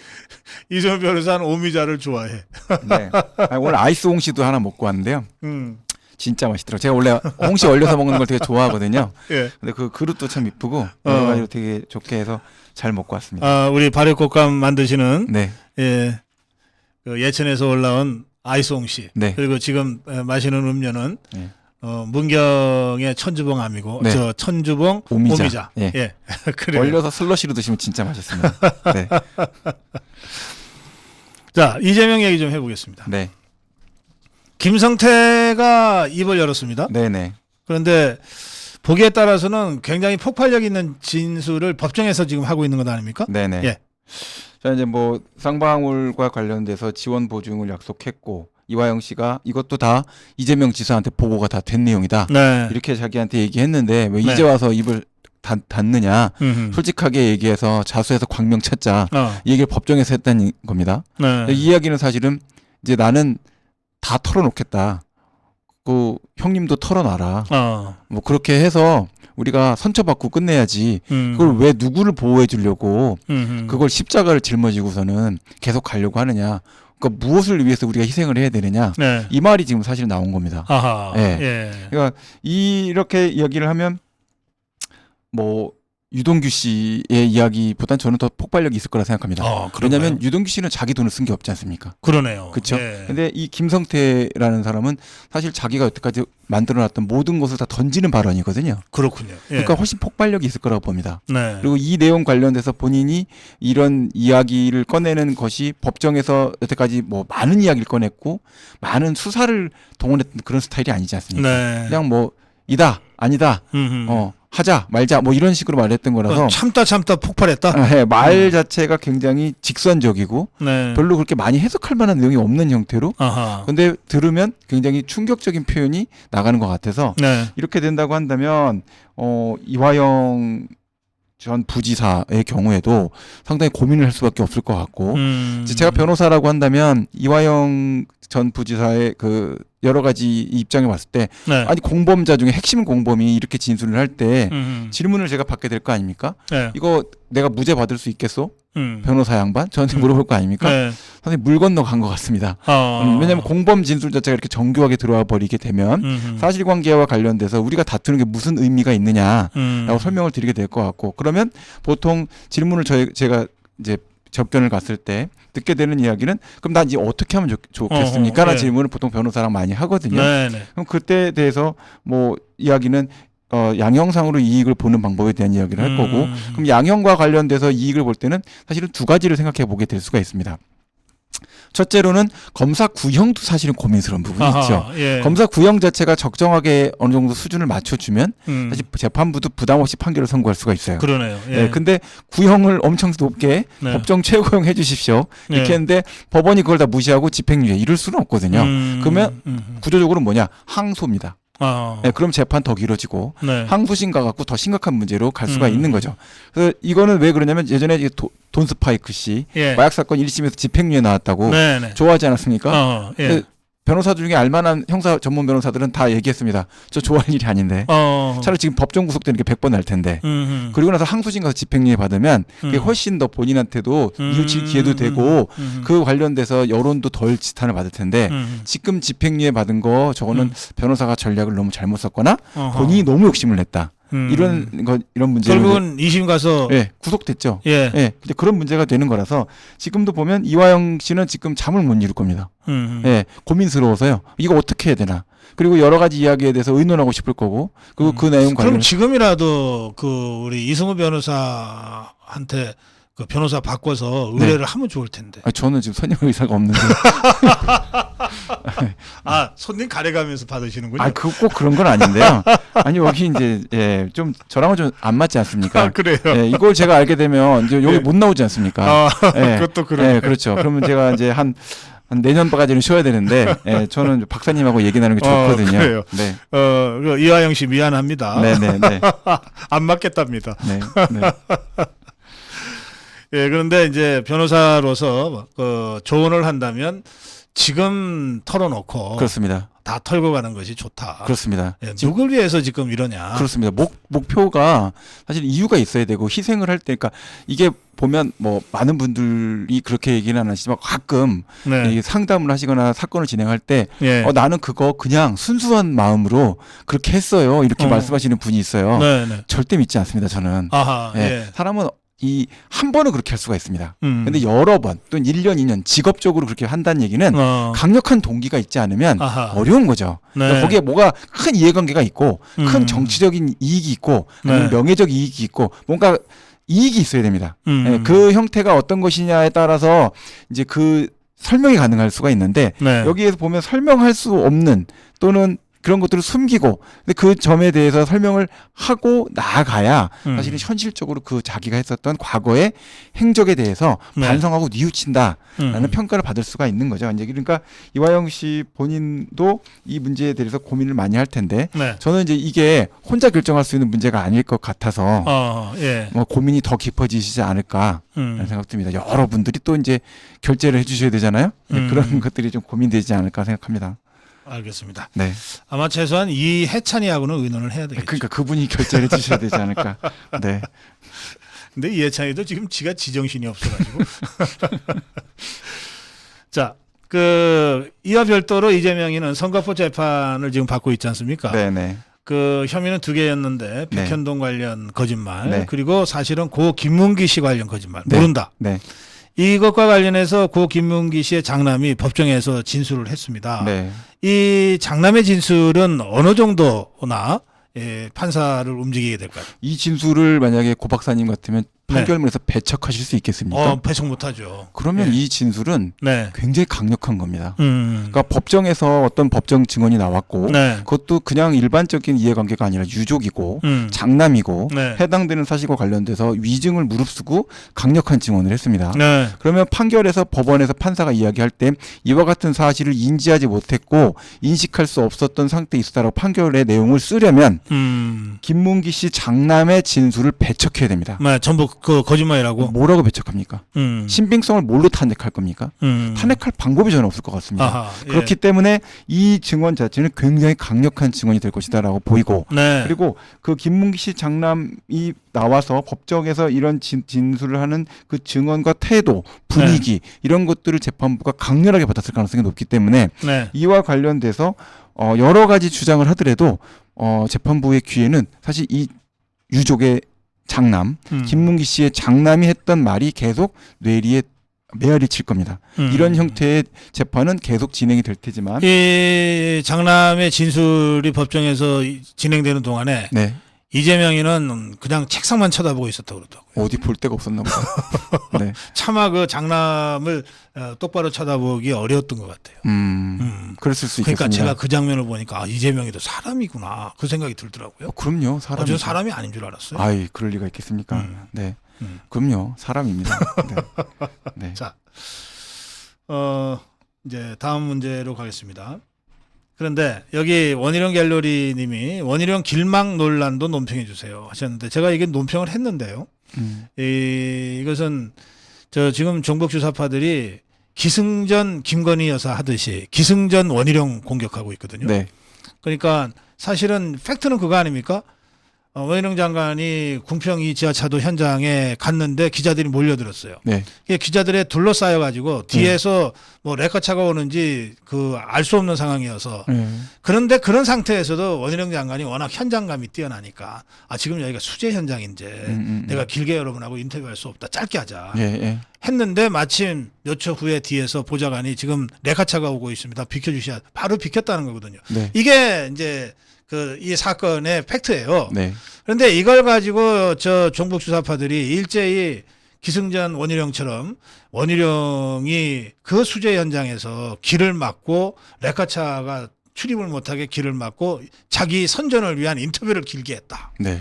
이승우 변호사는 오미자를 좋아해. 네. 오늘 아이스 홍시도 하나 먹고 왔는데요. 음. 진짜 맛있더라고요. 제가 원래 홍시 얼려서 먹는 걸 되게 좋아하거든요. 예. 근데 그 그릇도 참 이쁘고 여러 가지로 되게 좋게 해서 잘 먹고 왔습니다. 아, 우리 발효꽃감 만드시는 네. 그 예천에서 올라온 아이송씨. 네. 그리고 지금 마시는 음료는 네. 문경의 천주봉암이고 네. 저 천주봉 오미자. 오미자. 예. 예. 그래요. 얼려서 슬러시로 드시면 진짜 맛있습니다. 네. 자, 이재명 얘기 좀 해보겠습니다. 네. 김성태가 입을 열었습니다. 네네. 그런데 보기에 따라서는 굉장히 폭발력 있는 진술을 법정에서 지금 하고 있는 것 아닙니까? 네네. 예. 자, 이제 뭐 쌍방울과 관련돼서 지원 보증을 약속했고 이화영 씨가 이것도 다 이재명 지사한테 보고가 다 된 내용이다. 네. 이렇게 자기한테 얘기했는데 왜 네. 이제 와서 입을 닫느냐. 음흠. 솔직하게 얘기해서 자수해서 광명 찾자. 이 얘기를 법정에서 했다는 겁니다. 네. 이 이야기는 사실은 이제 나는 다 털어놓겠다. 그 형님도 털어놔라. 뭐 그렇게 해서 우리가 선처받고 끝내야지. 그걸 왜 누구를 보호해 주려고 그걸 십자가를 짊어지고서는 계속 가려고 하느냐. 그러니까 무엇을 위해서 우리가 희생을 해야 되느냐. 네. 이 말이 지금 사실 나온 겁니다. 아하. 예. 예. 그러니까 이렇게 이야기를 하면 뭐 유동규 씨의 이야기보단 저는 더 폭발력이 있을 거라 생각합니다. 왜냐하면 유동규 씨는 자기 돈을 쓴 게 없지 않습니까? 그러네요. 그렇죠. 예. 근데 이 김성태라는 사람은 사실 자기가 여태까지 만들어놨던 모든 것을 다 던지는 발언이거든요. 그렇군요. 예. 그러니까 훨씬 폭발력이 있을 거라고 봅니다. 네. 그리고 이 내용 관련돼서 본인이 이런 이야기를 꺼내는 것이 법정에서 여태까지 뭐 많은 이야기를 꺼냈고 많은 수사를 동원했던 그런 스타일이 아니지 않습니까? 네. 그냥 뭐 이다 아니다 하자 말자 뭐 이런 식으로 말했던 거라서 참다 폭발했다. 네, 말 자체가 굉장히 직선적이고 네. 별로 그렇게 많이 해석할 만한 내용이 없는 형태로 아하. 근데 들으면 굉장히 충격적인 표현이 나가는 것 같아서 네. 이렇게 된다고 한다면 이화영 전 부지사의 경우에도 상당히 고민을 할 수밖에 없을 것 같고 제가 변호사라고 한다면 이화영 전 부지사의 그 여러 가지 입장에 봤을 때 네. 아니 공범자 중에 핵심 공범이 이렇게 진술을 할 때 질문을 제가 받게 될 거 아닙니까? 네. 이거 내가 무죄 받을 수 있겠소? 변호사 양반 저한테 물어볼 거 아닙니까? 네. 선생님 물 건너 간 것 같습니다. 왜냐하면 공범 진술 자체가 이렇게 정교하게 들어와 버리게 되면 사실관계와 관련돼서 우리가 다투는 게 무슨 의미가 있느냐라고 설명을 드리게 될 것 같고 그러면 보통 질문을 제가 이제 접견을 갔을 때 듣게 되는 이야기는 그럼 난 이제 어떻게 하면 좋겠습니까? 라는 네. 질문을 보통 변호사랑 많이 하거든요. 네. 네. 그럼 그때에 대해서 뭐 이야기는 양형상으로 이익을 보는 방법에 대한 이야기를 할 거고 그럼 양형과 관련돼서 이익을 볼 때는 사실은 두 가지를 생각해 보게 될 수가 있습니다. 첫째로는 검사 구형도 사실은 고민스러운 부분이 있죠. 예. 검사 구형 자체가 적정하게 어느 정도 수준을 맞춰주면 사실 재판부도 부담 없이 판결을 선고할 수가 있어요. 그러네요. 예. 네, 근데 구형을 엄청 높게 네. 법정 최고형 해주십시오. 이렇게 예. 했는데 법원이 그걸 다 무시하고 집행유예 이럴 수는 없거든요. 그러면 구조적으로 뭐냐? 항소입니다. 네, 그럼 재판 더 길어지고 네. 항소심과 갖고 더 심각한 문제로 갈 수가 있는 거죠. 그래서 이거는 왜 그러냐면 예전에 돈 스파이크 씨 예. 마약 사건 1심에서 집행유예 나왔다고 네. 네. 좋아하지 않았습니까? 예. 변호사들 중에 알만한 형사 전문 변호사들은 다 얘기했습니다. 저 좋아할 일이 아닌데. 차라리 지금 법정 구속되는 게 100번 날 텐데. 그리고 나서 항소심 가서 집행유예 받으면 그게 훨씬 더 본인한테도 이웃칠 기회도 되고 그 관련돼서 여론도 덜 지탄을 받을 텐데 지금 집행유예 받은 거 저거는 변호사가 전략을 너무 잘못 썼거나 본인이 너무 욕심을 냈다. 이런 문제를 결국은 2심 가서 예, 구속됐죠. 예. 예. 근데 그런 문제가 되는 거라서 지금도 보면 이화영 씨는 지금 잠을 못 이룰 겁니다. 예. 고민스러워서요. 이거 어떻게 해야 되나? 그리고 여러 가지 이야기에 대해서 의논하고 싶을 거고. 그리고 그 내용 관련 그럼 지금이라도 그 우리 이승우 변호사한테 그 변호사 바꿔서 의뢰를 하면 좋을 텐데. 저는 지금 선임 의사가 없는데. 손님 가려가면서 받으시는군요. 꼭 그런 건 아닌데요. 아니, 여기 이제, 예, 좀, 저랑은 좀 안 맞지 않습니까? 그래요. 예, 이걸 제가 알게 되면 이제 여기 예. 못 나오지 않습니까? 예, 그것도 그러네. 예, 그렇죠. 그러면 제가 이제 한 내년까지는 쉬어야 되는데, 예, 저는 박사님하고 얘기 나누는 게 좋거든요. 그래요. 네. 그 이화영 씨 미안합니다. 네네네. 안 맞겠답니다. 네. 네. 예, 그런데 이제 변호사로서 조언을 한다면 지금 털어놓고 그렇습니다. 다 털고 가는 것이 좋다. 그렇습니다. 예, 누굴 위해서 지금 이러냐. 그렇습니다. 목표가 사실 이유가 있어야 되고 희생을 할 때, 그러니까 이게 보면 뭐 많은 분들이 그렇게 얘기는 안 하시지만 가끔 네. 이 상담을 하시거나 사건을 진행할 때 예. 나는 그거 그냥 순수한 마음으로 그렇게 했어요. 이렇게 말씀하시는 분이 있어요. 네, 네. 절대 믿지 않습니다. 저는. 아하. 예. 예. 사람은 한 번은 그렇게 할 수가 있습니다. 근데 여러 번 또는 1년, 2년 직업적으로 그렇게 한다는 얘기는 강력한 동기가 있지 않으면 아하. 어려운 거죠. 네. 그러니까 거기에 뭐가 큰 이해관계가 있고 큰 정치적인 이익이 있고 아니면 네. 명예적 이익이 있고 뭔가 이익이 있어야 됩니다. 음. 예, 그 형태가 어떤 것이냐에 따라서 이제 그 설명이 가능할 수가 있는데 네. 여기에서 보면 설명할 수 없는 또는 그런 것들을 숨기고 근데 그 점에 대해서 설명을 하고 나아가야 사실은 현실적으로 그 자기가 했었던 과거의 행적에 대해서 네. 반성하고 뉘우친다라는 평가를 받을 수가 있는 거죠. 이제 그러니까 이화영 씨 본인도 이 문제에 대해서 고민을 많이 할 텐데 네. 저는 이제 이게 혼자 결정할 수 있는 문제가 아닐 것 같아서 예. 뭐 고민이 더 깊어지시지 않을까라는 생각 듭니다. 여러분들이 또 이제 결제를 해주셔야 되잖아요. 그런 것들이 좀 고민되지 않을까 생각합니다. 알겠습니다. 네. 아마 최소한 이해찬이하고는 의논을 해야 되겠죠. 그러니까 그분이 결제를 해주셔야 되지 않을까. 네. 근데 이해찬이도 지금 지가 지정신이 없어가지고. 자, 이와 별도로 이재명이는 선거법 재판을 지금 받고 있지 않습니까? 네네. 그 혐의는 두 개였는데 네. 백현동 관련 거짓말 네. 그리고 사실은 고 김문기 씨 관련 거짓말 네. 모른다. 네. 이것과 관련해서 고 김문기 씨의 장남이 법정에서 진술을 했습니다. 네. 이 장남의 진술은 어느 정도나 판사를 움직이게 될까요? 이 진술을 만약에 고 박사님 같으면 판결문에서 배척하실 수 있겠습니까? 배척 못하죠. 그러면 이 진술은 네. 굉장히 강력한 겁니다. 그러니까 법정에서 어떤 법정 증언이 나왔고 네. 그것도 그냥 일반적인 이해관계가 아니라 유족이고 장남이고 네. 해당되는 사실과 관련돼서 위증을 무릅쓰고 강력한 증언을 했습니다. 네. 그러면 판결에서 법원에서 판사가 이야기할 때 이와 같은 사실을 인지하지 못했고 인식할 수 없었던 상태에 있었다라고 판결의 내용을 쓰려면 김문기 씨 장남의 진술을 배척해야 됩니다. 네, 전부 그 거짓말이라고. 뭐라고 배척합니까? 신빙성을 뭘로 탄핵할 겁니까? 탄핵할 방법이 저는 없을 것 같습니다. 아하, 예. 그렇기 때문에 이 증언 자체는 굉장히 강력한 증언이 될 것이다라고 보이고 네. 그리고 그 김문기 씨 장남이 나와서 법정에서 이런 진술을 하는 그 증언과 태도, 분위기 이런 것들을 재판부가 강렬하게 받았을 가능성이 높기 때문에 네. 이와 관련돼서 여러 가지 주장을 하더라도 재판부의 귀에는 사실 이 유족의 장남 김문기 씨의 장남이 했던 말이 계속 뇌리에 메아리 칠 겁니다. 이런 형태의 재판은 계속 진행이 될 테지만 이 장남의 진술이 법정에서 진행되는 동안에 네. 이재명이는 그냥 책상만 쳐다보고 있었다고 그러더라고요. 어디 볼 데가 없었나 보다. 네. 차마 그 장남을 똑바로 쳐다보기 어려웠던 것 같아요. 그랬을 수 그러니까 있겠습니다. 제가 그 장면을 보니까 이재명이도 사람이구나 그 생각이 들더라고요. 그럼요. 사람이. 저는 사람이 아닌 줄 알았어요. 아이, 그럴 리가 있겠습니까? 네. 그럼요. 사람입니다. 네. 네. 자, 이제 다음 문제로 가겠습니다. 그런데 여기 원희룡 갤러리님이 원희룡 길막 논란도 논평해 주세요 하셨는데 제가 이게 논평을 했는데요. 이것은 지금 정복 주사파들이 기승전 김건희 여사 하듯이 기승전 원희룡 공격하고 있거든요. 네. 그러니까 사실은 팩트는 그거 아닙니까? 원희룡 장관이 궁평 이 지하차도 현장에 갔는데 기자들이 몰려들었어요. 네. 이게 기자들에 둘러싸여 가지고 뒤에서 뭐 레커차가 오는지 그 알 수 없는 상황이어서 그런데 그런 상태에서도 원희룡 장관이 워낙 현장감이 뛰어나니까 지금 여기가 수재 현장인데 내가 길게 여러분하고 인터뷰할 수 없다. 짧게 하자. 예, 예. 했는데 마침 몇 초 후에 뒤에서 보좌관이 지금 레카차가 오고 있습니다. 비켜주셔야 바로 비켰다는 거거든요. 네. 이게 이제 이 사건의 팩트예요. 네. 그런데 이걸 가지고 저 종북 수사파들이 일제히 기승전 원희룡처럼 원희룡이 그 수재 현장에서 길을 막고 레카차가 출입을 못하게 길을 막고 자기 선전을 위한 인터뷰를 길게 했다. 네.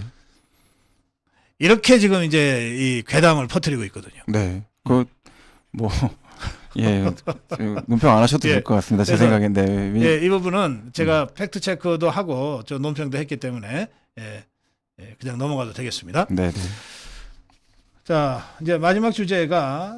이렇게 지금 이제 이 괴담을 퍼뜨리고 있거든요. 네. 예, 논평 안 하셔도 예. 될 것 같습니다. 제 그래서, 생각인데. 예, 이 부분은 제가 팩트 체크도 하고 저 논평도 했기 때문에 그냥 넘어가도 되겠습니다. 네, 네. 자, 이제 마지막 주제가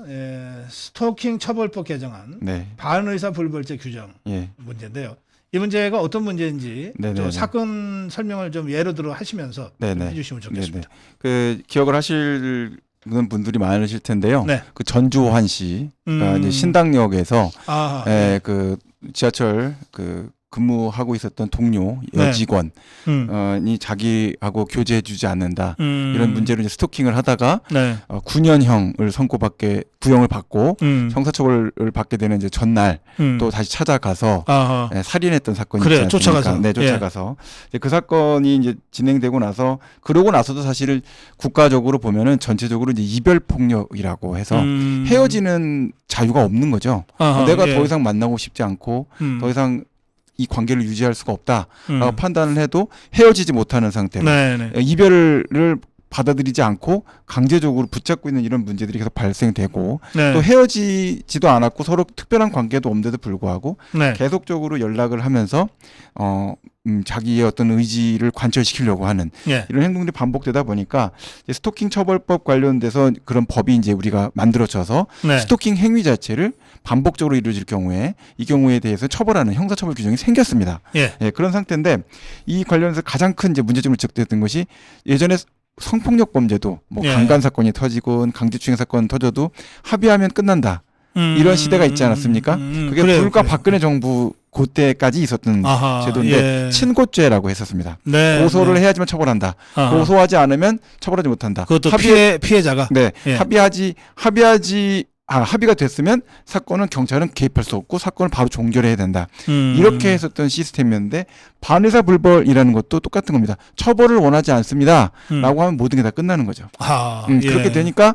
스토킹 처벌법 개정안 네. 반의사 불벌죄 규정 예. 문제인데요. 이 문제가 어떤 문제인지 네네네. 좀 사건 설명을 좀 예로 들어 하시면서 좀 네네. 해주시면 좋겠습니다. 그 기억을 하실 분들이 많으실 텐데요. 네. 그 전주환 씨가 이제 신당역에서 아하, 그 지하철 그 근무하고 있었던 동료 네. 여직원이 자기하고 교제해주지 않는다 이런 문제로 이제 스토킹을 하다가 네. 9년형을 구형을 받고 형사처벌을 받게 되는 이제 전날 또 다시 찾아가서 아하. 살인했던 사건이 그래, 있지 않습니까? 쫓아가서. 네, 쫓아가서 이제 그 사건이 이제 진행되고 나서 그러고 나서도 사실 국가적으로 보면은 전체적으로 이제 이별 폭력이라고 해서 헤어지는 자유가 없는 거죠. 아하, 내가 예. 더 이상 만나고 싶지 않고 더 이상 이 관계를 유지할 수가 없다라고 판단을 해도 헤어지지 못하는 상태로 네네. 이별을 받아들이지 않고 강제적으로 붙잡고 있는 이런 문제들이 계속 발생되고 네. 또 헤어지지도 않았고 서로 특별한 관계도 없는데도 불구하고 네. 계속적으로 연락을 하면서 자기의 어떤 의지를 관철시키려고 하는 예. 이런 행동들이 반복되다 보니까 이제 스토킹 처벌법 관련돼서 그런 법이 이제 우리가 만들어져서 네. 스토킹 행위 자체를 반복적으로 이루어질 경우에 이 경우에 대해서 처벌하는 형사처벌 규정이 생겼습니다. 예. 예, 그런 상태인데 이 관련해서 가장 큰 이제 문제점을 지적됐던 것이 예전에 성폭력 범죄도 뭐 예. 강간 사건이 터지고 강제추행 사건 터져도 합의하면 끝난다. 이런 시대가 있지 않았습니까? 그게 그래요, 불과 그래요. 박근혜 정부 그때까지 있었던 아하, 제도인데 예. 친고죄라고 했었습니다. 네, 고소를 네. 해야지만 처벌한다. 아하. 고소하지 않으면 처벌하지 못한다. 그것도 합의- 피해자가 네, 예. 합의가 됐으면 사건은 경찰은 개입할 수 없고 사건을 바로 종결해야 된다. 음. 이렇게 했었던 시스템이었는데 반의사 불벌이라는 것도 똑같은 겁니다. 처벌을 원하지 않습니다라고 하면 모든 게 다 끝나는 거죠. 예. 그렇게 되니까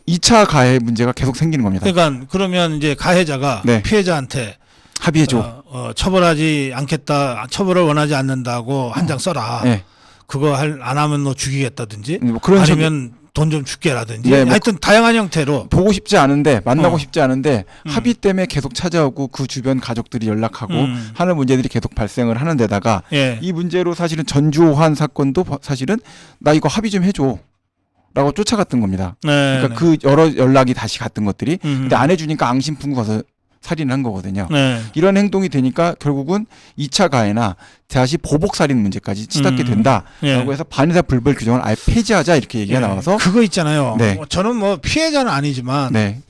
2차 가해 문제가 계속 생기는 겁니다. 그러니까 그러면 이제 가해자가 네. 피해자한테 합의해줘. 처벌하지 않겠다, 처벌을 원하지 않는다고 한 장 써라. 네. 그거 안 하면 너 죽이겠다든지, 뭐 그런 식으로 아니면 돈 좀 줄게라든지, 네, 뭐 하여튼 다양한 형태로. 보고 싶지 않은데 만나고 어. 싶지 않은데 합의 때문에 계속 찾아오고 그 주변 가족들이 연락하고 음. 하는 문제들이 계속 발생을 하는 데다가 예. 이 문제로 사실은 전주환 사건도 사실은 나 이거 합의 좀 해줘 라고 쫓아갔던 겁니다. 네. 그러니까 그 여러 연락이 다시 갔던 것들이 음. 근데 안 해주니까 앙심 품고 가서 살인을 한 거거든요. 네. 이런 행동이 되니까 결국은 2차 가해나 다시 보복 살인 문제까지 치닫게 된다라고 예. 해서 반의사 불벌 규정을 아예 폐지하자 이렇게 얘기가 예. 나와서 그거 있잖아요. 네. 저는 뭐 피해자는 아니지만 네.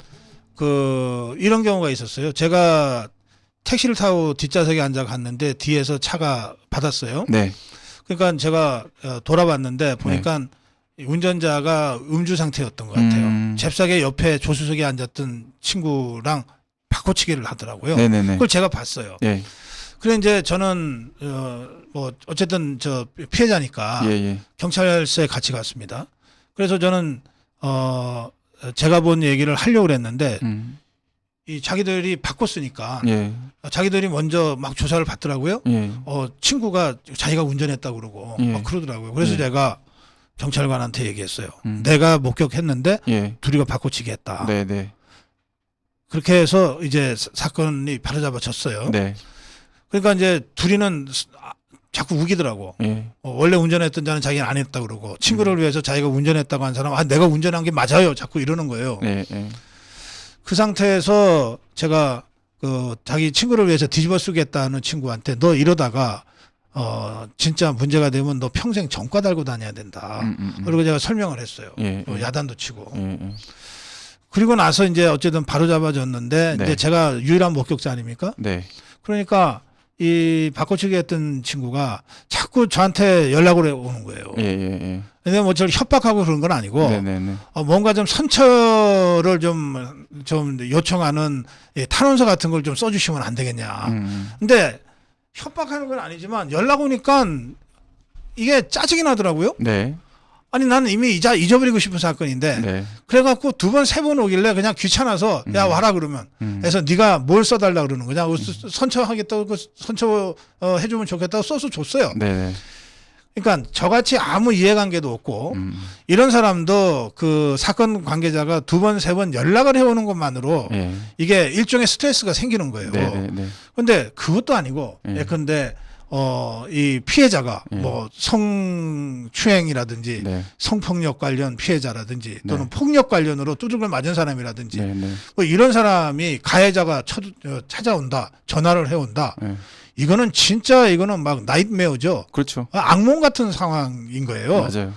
이런 경우가 있었어요. 제가 택시를 타고 뒷좌석에 앉아 갔는데 뒤에서 차가 받았어요. 네. 그러니까 제가 돌아봤는데 보니까 운전자가 음주 상태였던 것 같아요. 잽싸게 옆에 조수석에 앉았던 친구랑 바꿔치기를 하더라고요. 네네네. 그걸 제가 봤어요. 예. 그래 이제 저는 뭐 어쨌든 저 피해자니까 예, 예. 경찰서에 같이 갔습니다. 그래서 저는 제가 본 얘기를 하려고 그랬는데 이 자기들이 바꿨으니까 예. 자기들이 먼저 막 조사를 받더라고요. 예. 친구가 자기가 운전했다 그러고 예. 막 그러더라고요. 그래서 예. 제가 경찰관한테 얘기했어요. 내가 목격했는데 예. 둘이가 바꿔치기 했다. 네, 네. 그렇게 해서 이제 사건이 바로잡아졌어요. 네. 그러니까 이제 둘이는 자꾸 우기더라고. 예. 원래 운전했던 자는 자기는 안 했다 그러고 친구를 위해서 자기가 운전했다고 한 사람 내가 운전한 게 맞아요. 자꾸 이러는 거예요. 예. 예. 그 상태에서 제가 그 자기 친구를 위해서 뒤집어 쓰겠다는 친구한테 너 이러다가 진짜 문제가 되면 너 평생 전과 달고 다녀야 된다. 그리고 제가 설명을 했어요. 예, 예. 야단도 치고. 예, 예. 그리고 나서 이제 어쨌든 바로 잡아줬는데 네. 이제 제가 유일한 목격자 아닙니까? 네. 그러니까 이 바꿔치기 했던 친구가 자꾸 저한테 연락을 오는 거예요. 예, 예, 예. 근데 뭐 저를 협박하고 그런 건 아니고 네네네. 뭔가 좀 선처를 좀 요청하는 탄원서 같은 걸 좀 써주시면 안 되겠냐. 근데 협박하는 건 아니지만 연락 오니까 이게 짜증이 나더라고요. 네. 아니 나는 이미 잊어버리고 싶은 사건인데 네. 그래갖고 2번, 3번 오길래 그냥 귀찮아서 야 와라 그러면 그래서 네가 뭘 써달라 그러는 거냐 선처하겠다고 선처 해주면 좋겠다고 써서 줬어요. 네네. 그러니까 저같이 아무 이해관계도 없고 이런 사람도 그 사건 관계자가 2번, 3번 연락을 해오는 것만으로 예. 이게 일종의 스트레스가 생기는 거예요. 네네네. 근데 그것도 아니고 예. 예컨대 이 피해자가 예. 뭐 성추행이라든지 네. 성폭력 관련 피해자라든지 또는 네. 폭력 관련으로 두들겨 맞은 사람이라든지 네네. 뭐 이런 사람이 가해자가 찾아온다, 전화를 해온다. 네. 이거는 진짜 이거는 막 나이트메어죠. 그렇죠. 악몽 같은 상황인 거예요. 맞아요.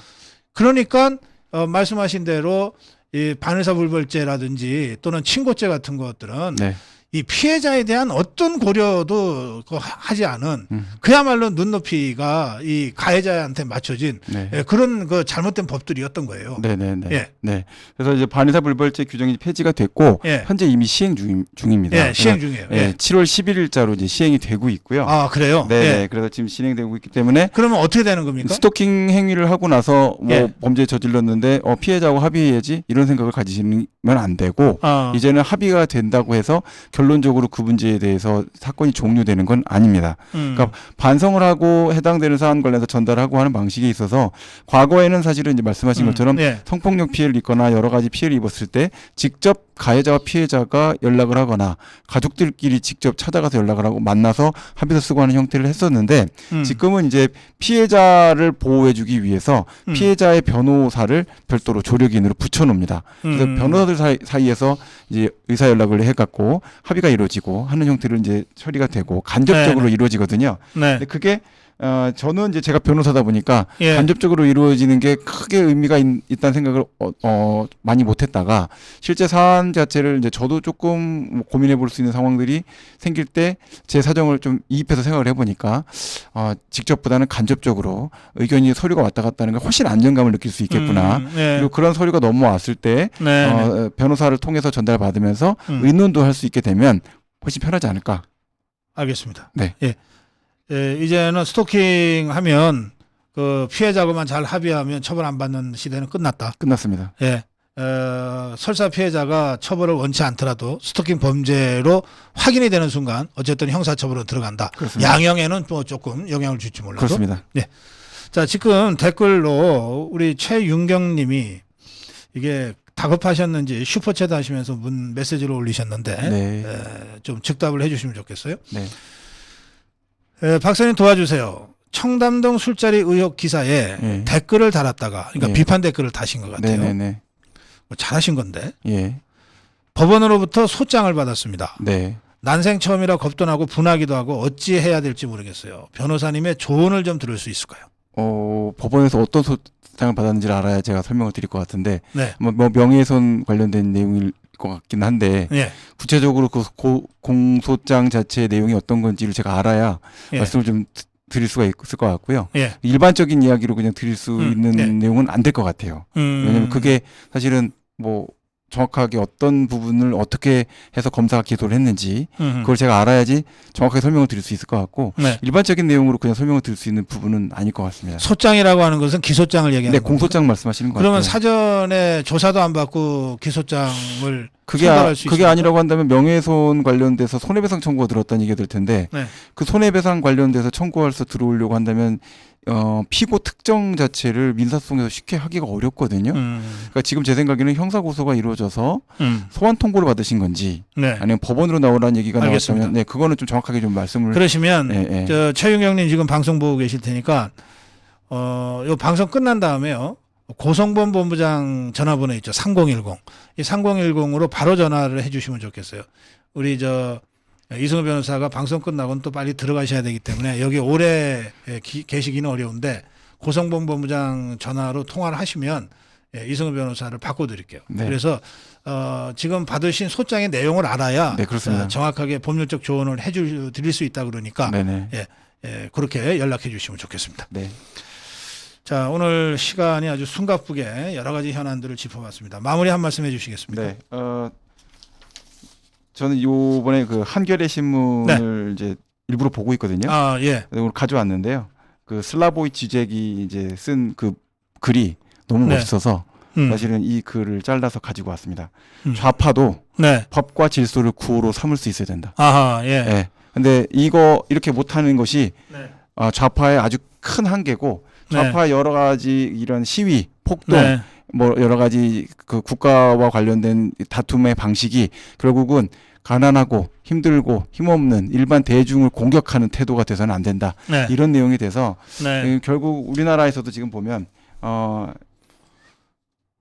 그러니까 말씀하신 대로 이 반의사불벌죄라든지 또는 친고죄 같은 것들은 네. 이 피해자에 대한 어떤 고려도 하지 않은 그야말로 눈높이가 이 가해자한테 맞춰진 네. 그런 그 잘못된 법들이었던 거예요. 네네네. 예. 네. 그래서 이제 반의사불벌죄 규정이 폐지가 됐고 예. 현재 이미 시행 중입니다. 예, 시행 중이에요. 예. 예. 7월 11일자로 이제 시행이 되고 있고요. 아, 그래요? 네. 예. 그래서 지금 진행되고 있기 때문에 그러면 어떻게 되는 겁니까? 스토킹 행위를 하고 나서 뭐 예. 범죄 저질렀는데 피해자하고 합의해야지 이런 생각을 가지시면 안 되고 이제는 합의가 된다고 해서 결론적으로 그 문제에 대해서 사건이 종료되는 건 아닙니다. 그러니까 반성을 하고 해당되는 사안 관련해서 전달하고 하는 방식에 있어서 과거에는 사실은 이제 말씀하신 것처럼 예. 성폭력 피해를 입거나 여러 가지 피해를 입었을 때 직접 가해자와 피해자가 연락을 하거나 가족들끼리 직접 찾아가서 연락을 하고 만나서 합의서 쓰고 하는 형태를 했었는데 지금은 이제 피해자를 보호해주기 위해서 피해자의 변호사를 별도로 조력인으로 붙여놓습니다. 그래서 변호사들 사이에서 이제 의사 연락을 해갖고 합의가 이루어지고 하는 형태로 이제 처리가 되고 간접적으로 네네. 이루어지거든요. 네. 근데 그게 저는 이제 제가 변호사다 보니까 예. 간접적으로 이루어지는 게 크게 의미가 있다는 생각을 많이 못했다가 실제 사안 자체를 이제 저도 조금 고민해 볼 수 있는 상황들이 생길 때 제 사정을 좀 이입해서 생각을 해보니까 직접보다는 간접적으로 의견이 서류가 왔다 갔다 하는 게 훨씬 안정감을 느낄 수 있겠구나. 예. 그리고 그런 서류가 넘어왔을 때 네. 변호사를 통해서 전달받으면서 의논도 할 수 있게 되면 훨씬 편하지 않을까. 알겠습니다. 네. 예. 예, 이제는 스토킹 하면 그 피해자하고만 잘 합의하면 처벌 안 받는 시대는 끝났다. 끝났습니다. 예. 설사 피해자가 처벌을 원치 않더라도 스토킹 범죄로 확인이 되는 순간 어쨌든 형사처벌로 들어간다. 그렇습니다. 양형에는 뭐 조금 영향을 줄지 몰라도. 그렇습니다. 네. 자, 지금 댓글로 우리 최윤경 님이 이게 다급하셨는지 슈퍼챗 하시면서 메시지를 올리셨는데 네. 좀 즉답을 해 주시면 좋겠어요. 네. 박사님 도와주세요. 청담동 술자리 의혹 기사에 예. 댓글을 달았다가 그러니까 예. 비판 댓글을 다신 것 같아요. 네네네. 뭐 잘하신 건데 예. 법원으로부터 소장을 받았습니다. 네. 난생 처음이라 겁도 나고 분하기도 하고 어찌 해야 될지 모르겠어요. 변호사님의 조언을 좀 들을 수 있을까요? 법원에서 어떤 소장을 받았는지를 알아야 제가 설명을 드릴 것 같은데, 네. 뭐 명예훼손 관련된 내용일 것 같긴 한데, 예. 구체적으로 그 공소장 자체의 내용이 어떤 건지를 제가 알아야 예. 말씀을 좀 드릴 수가 있을 것 같고요. 예. 일반적인 이야기로 그냥 드릴 수 있는 예. 내용은 안 될 것 같아요. 왜냐면 그게 사실은 뭐 정확하게 어떤 부분을 어떻게 해서 검사가 기소를 했는지 그걸 제가 알아야지 정확하게 설명을 드릴 수 있을 것 같고 네. 일반적인 내용으로 그냥 설명을 드릴 수 있는 부분은 아닐 것 같습니다. 소장이라고 하는 것은 기소장을 얘기하는 네, 겁니까? 공소장 말씀하시는 것 같아요. 그러면 사전에 조사도 안 받고 기소장을 그게 처벌할 수 그게 있습니까? 아니라고 한다면 명예훼손 관련돼서 손해배상 청구가 들었다는 얘기가 될 텐데 네. 그 손해배상 관련돼서 청구해서 들어오려고 한다면 피고 특정 자체를 민사소송에서 쉽게 하기가 어렵거든요. 그러니까 지금 제 생각에는 형사고소가 이루어져서 소환 통보를 받으신 건지 네. 아니면 법원으로 나오라는 얘기가 알겠습니다. 나왔다면 네, 그거는 좀 정확하게 좀 말씀을 그러시면 예, 예. 저 최윤경님 지금 방송 보고 계실 테니까 요 방송 끝난 다음에요. 고성범 본부장 전화번호 있죠. 3010. 이 3010으로 바로 전화를 해 주시면 좋겠어요. 우리 이승우 변호사가 방송 끝나고는 또 빨리 들어가셔야 되기 때문에 여기 오래 계시기는 어려운데 고성범 본부장 전화로 통화를 하시면 이승우 변호사를 바꿔드릴게요. 네. 그래서 지금 받으신 소장의 내용을 알아야 네, 그렇습니다. 정확하게 법률적 조언을 드릴 수 있다 그러니까 네네. 그렇게 연락해 주시면 좋겠습니다. 네. 자, 오늘 시간이 아주 숨가쁘게 여러 가지 현안들을 짚어봤습니다. 마무리 한 말씀 해주시겠습니까? 네. 저는 요번에 그 한겨레 신문을 이제 일부러 보고 있거든요. 아, 예. 오늘 가져왔는데요. 그 슬라보이 지젝이 이제 쓴 그 글이 너무 네. 멋있어서 음. 사실은 이 글을 잘라서 가지고 왔습니다. 음. 좌파도 네. 법과 질서를 구호로 삼을 수 있어야 된다. 아하, 예. 예. 근데 이거 이렇게 못하는 것이 네. 좌파의 아주 큰 한계고 좌파 여러 가지 이런 시위, 폭동, 네. 뭐 여러 가지 그 국가와 관련된 다툼의 방식이 결국은 가난하고 힘들고 힘없는 일반 대중을 공격하는 태도가 돼서는 안 된다. 네. 이런 내용이 돼서 네. 결국 우리나라에서도 지금 보면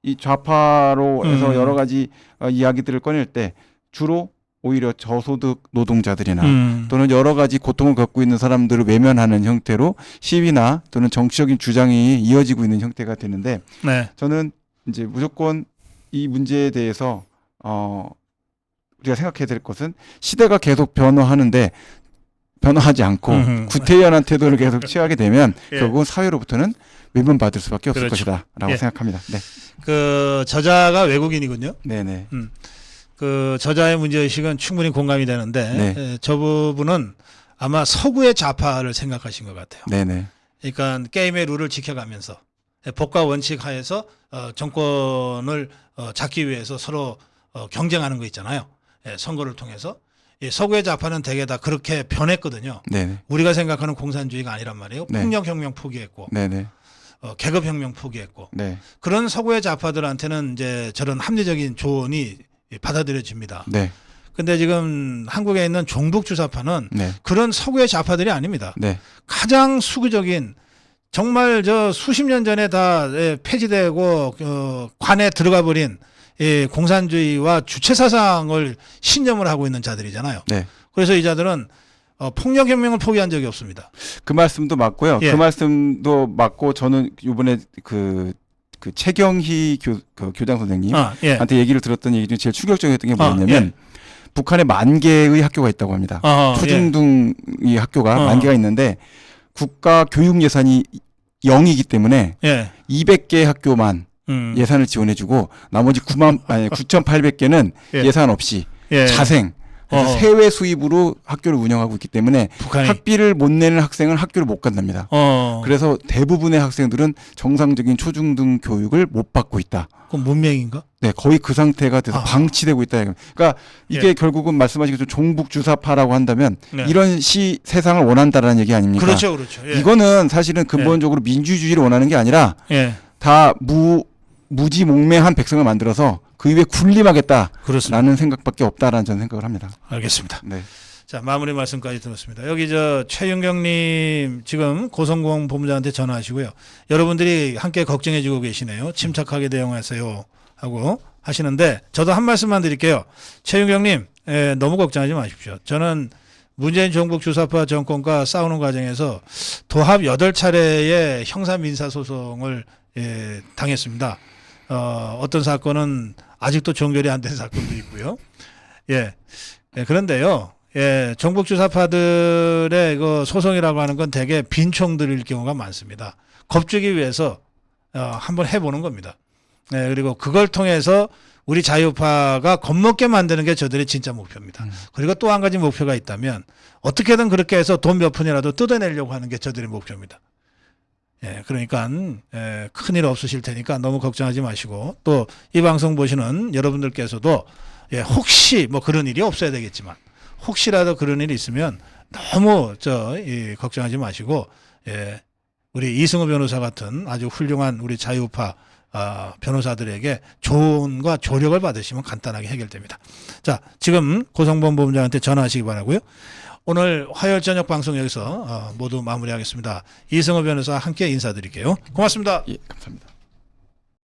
이 좌파로 해서 여러 가지 이야기들을 꺼낼 때 주로 오히려 저소득 노동자들이나 또는 여러 가지 고통을 겪고 있는 사람들을 외면하는 형태로 시위나 또는 정치적인 주장이 이어지고 있는 형태가 되는데 네. 저는 이제 무조건 이 문제에 대해서 우리가 생각해야 될 것은 시대가 계속 변화하는데 변화하지 않고 구태연한 태도를 계속 취하게 되면 예. 결국은 사회로부터는 외면받을 수밖에 없을 그렇죠. 것이다라고 예. 생각합니다. 네, 그 저자가 외국인이군요. 네네. 그 저자의 문제의식은 충분히 공감이 되는데 네. 저 부분은 아마 서구의 좌파를 생각하신 것 같아요. 네네. 그러니까 게임의 룰을 지켜가면서 법과 원칙 하에서 정권을 잡기 위해서 서로 경쟁하는 거 있잖아요. 선거를 통해서. 서구의 좌파는 대개 다 그렇게 변했거든요. 네네. 우리가 생각하는 공산주의가 아니란 말이에요. 네. 폭력혁명 포기했고 네네. 계급혁명 포기했고 네. 그런 서구의 좌파들한테는 이제 저런 합리적인 조언이 받아들여집니다. 네. 근데 지금 한국에 있는 종북주사파는 네. 그런 서구의 좌파들이 아닙니다. 네. 가장 수구적인 정말 수십 년 전에 다 폐지되고 관에 들어가 버린 공산주의와 주체 사상을 신념을 하고 있는 자들이잖아요. 네. 그래서 이 자들은 폭력혁명을 포기한 적이 없습니다. 그 말씀도 맞고요. 예. 그 말씀도 맞고 저는 이번에 그 최경희 교장 선생님한테 예. 얘기를 들었던 얘기 중에 제일 충격적이었던 게 뭐였냐면 예. 북한에 10,000개의 학교가 있다고 합니다. 초중등이 학교가 10,000개가 있는데 국가 교육 예산이 0이기 때문에 예. 200개 학교만 예산을 지원해주고 나머지 9,800개는 예. 예산 없이 예. 자생, 세외 수입으로 학교를 운영하고 있기 때문에 북한이 학비를 못 내는 학생은 학교를 못 간답니다. 그래서 대부분의 학생들은 정상적인 초중등 교육을 못 받고 있다. 그건 문맹인가? 네, 거의 그 상태가 돼서 방치되고 있다. 그러니까 이게 예. 결국은 말씀하신 것처럼 종북주사파라고 한다면 네. 이런 세상을 원한다라는 얘기 아닙니까? 그렇죠, 그렇죠. 예. 이거는 사실은 근본적으로 민주주의를 원하는 게 아니라 예. 다 무지몽매한 백성을 만들어서 그 위에 군림하겠다라는 그렇습니다. 생각밖에 없다라는 저는 생각을 합니다. 알겠습니다. 네. 자, 마무리 말씀까지 들었습니다. 여기 최윤경님 지금 고성공 본부장한테 전화하시고요. 여러분들이 함께 걱정해주고 계시네요. 침착하게 대응하세요 하고 하시는데 저도 한 말씀만 드릴게요. 최윤경님 너무 걱정하지 마십시오. 저는 문재인 종북 주사파 정권과 싸우는 과정에서 도합 8차례의 형사 민사 소송을 당했습니다. 어떤 사건은 아직도 종결이 안 된 사건도 있고요. 그런데요. 종북 주사파들의 그 소송이라고 하는 건 대개 빈총들일 경우가 많습니다. 겁주기 위해서 한번 해보는 겁니다. 그리고 그걸 통해서 우리 자유파가 겁먹게 만드는 게 저들의 진짜 목표입니다. 그리고 또 한 가지 목표가 있다면 어떻게든 그렇게 해서 돈 몇 푼이라도 뜯어내려고 하는 게 저들의 목표입니다. 그러니까 큰일 없으실 테니까 너무 걱정하지 마시고 또 이 방송 보시는 여러분들께서도 혹시 뭐 그런 일이 없어야 되겠지만 혹시라도 그런 일이 있으면 너무 걱정하지 마시고 우리 이승우 변호사 같은 아주 훌륭한 우리 자유파 변호사들에게 조언과 조력을 받으시면 간단하게 해결됩니다. 자, 지금 고성범 본부장한테 전화하시기 바라고요. 오늘 화요일 저녁 방송 여기서 모두 마무리하겠습니다. 이승우 변호사 함께 인사드릴게요. 고맙습니다. 예, 감사합니다.